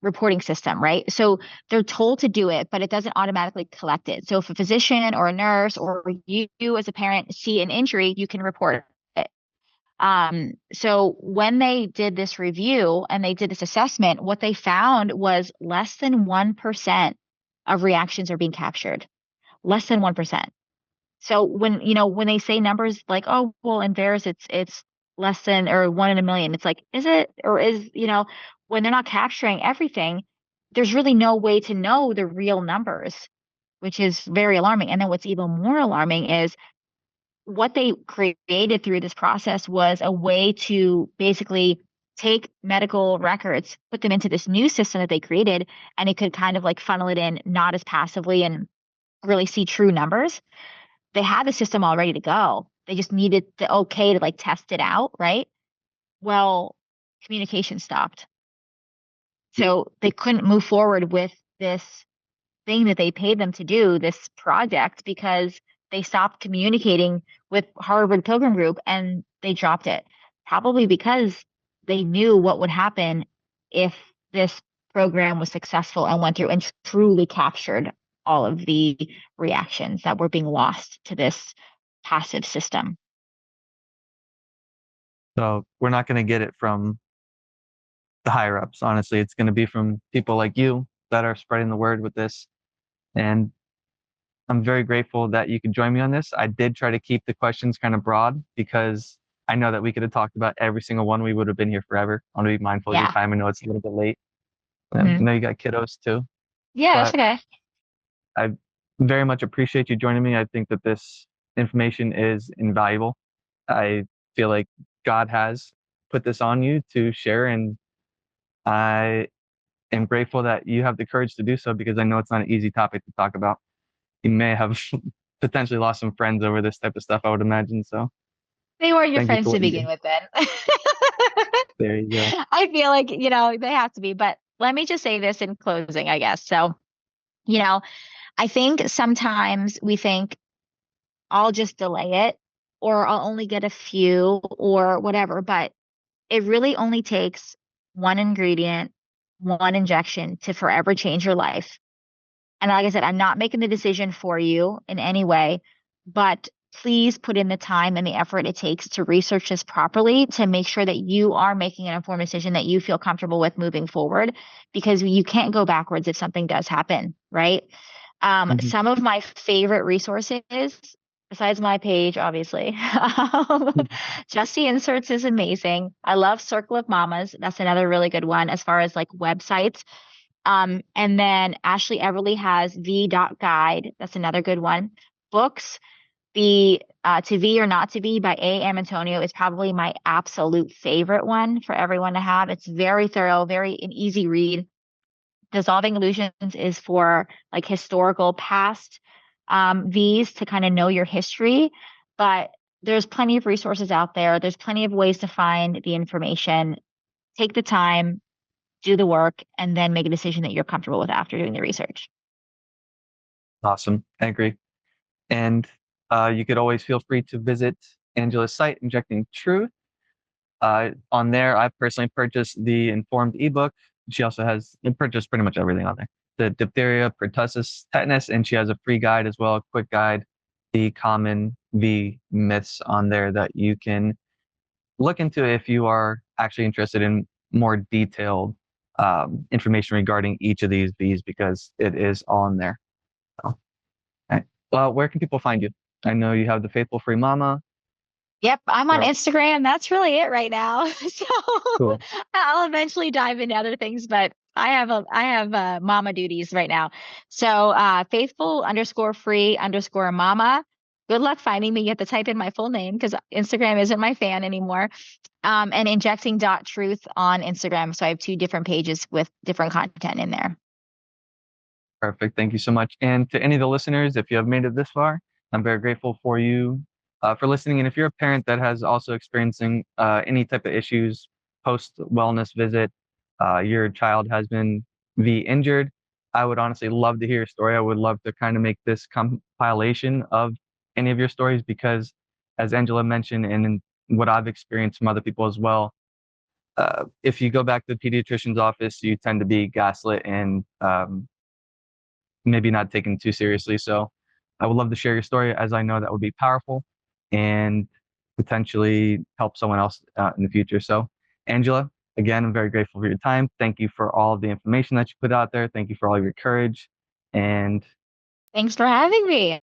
reporting system, right? So they're told to do it, but it doesn't automatically collect it. So if a physician or a nurse or you as a parent see an injury, you can report it. So when they did this review and they did this assessment, what they found was less than 1% of reactions are being captured. Less than 1%. So when they say numbers like, oh, well, in VAERS it's less than or 1 in 1 million, it's like, is it or when they're not capturing everything, there's really no way to know the real numbers, which is very alarming. And then what's even more alarming is what they created through this process was a way to basically take medical records, put them into this new system that they created, and it could kind of like funnel it in not as passively and really see true numbers. They had the system all ready to go. They just needed the okay to like test it out, right? Well, communication stopped. So they couldn't move forward with this thing that they paid them to do, this project, because they stopped communicating with Harvard Pilgrim Group and they dropped it. Probably because they knew what would happen if this program was successful and went through and truly captured all of the reactions that were being lost to this passive system. So we're not going to get it from the higher ups. Honestly, it's going to be from people like you that are spreading the word with this. And I'm very grateful that you could join me on this. I did try to keep the questions kind of broad because I know that we could have talked about every single one. We would have been here forever. I want to be mindful of your Yeah. time. I know it's a little bit late. I Mhm. know you got kiddos too, Yeah, that's but okay. I very much appreciate you joining me. I think that this information is invaluable. I feel like God has put this on you to share, and I am grateful that you have the courage to do so because I know it's not an easy topic to talk about. You may have potentially lost some friends over this type of stuff, I would imagine. So They weren't your thank you friends for to what you begin do. with then. There you go. I feel like, they have to be, but let me just say this in closing, I guess. So, you know, I think sometimes we think I'll just delay it or I'll only get a few or whatever, but it really only takes one ingredient, one injection to forever change your life. And like I said, I'm not making the decision for you in any way, but please put in the time and the effort it takes to research this properly to make sure that you are making an informed decision that you feel comfortable with moving forward because you can't go backwards if something does happen, right? Mhm. Some of my favorite resources besides my page, obviously. Justy Inserts is amazing. I love Circle of Mamas. That's another really good one as far as like websites. And then Ashley Everly has V.Guide. That's another good one. Books, the To Be or Not to Be by A. M. Antonio is probably my absolute favorite one for everyone to have. It's very thorough, very an easy read. Dissolving Illusions is for like historical past V's to kind of know your history, but there's plenty of resources out there. There's plenty of ways to find the information. Take the time, do the work, and then make a decision that you're comfortable with after doing the research. Awesome. I agree. And you could always feel free to visit Angela's site, Injecting Truth. On there, I personally purchased the Informed ebook. She also has purchased pretty much everything on there. The diphtheria, pertussis, tetanus, and she has a free guide as well, a quick guide, the common V myths on there that you can look into if you are actually interested in more detailed information regarding each of these V's, because it is all in there. So, right. Well, where can people find you? I know you have the Faithful Free Mama. Yep, I'm on Instagram. That's really it right now. So Cool. I'll eventually dive into other things, but I have mama duties right now. So faithful_free_mama. Good luck finding me. You have to type in my full name because Instagram isn't my fan anymore. And injecting.truth on Instagram. So I have 2 different pages with different content in there. Perfect. Thank you so much. And to any of the listeners, if you have made it this far, I'm very grateful for you for listening. And if you're a parent that has also experiencing any type of issues post wellness visit, your child has been injured, I would honestly love to hear your story. I would love to kind of make this compilation of any of your stories, because as Angela mentioned, and in what I've experienced from other people as well, if you go back to the pediatrician's office, you tend to be gaslit and maybe not taken too seriously. So I would love to share your story, as I know that would be powerful and potentially help someone else in the future. So Angela, again, I'm very grateful for your time. Thank you for all of the information that you put out there. Thank you for all your courage. And thanks for having me.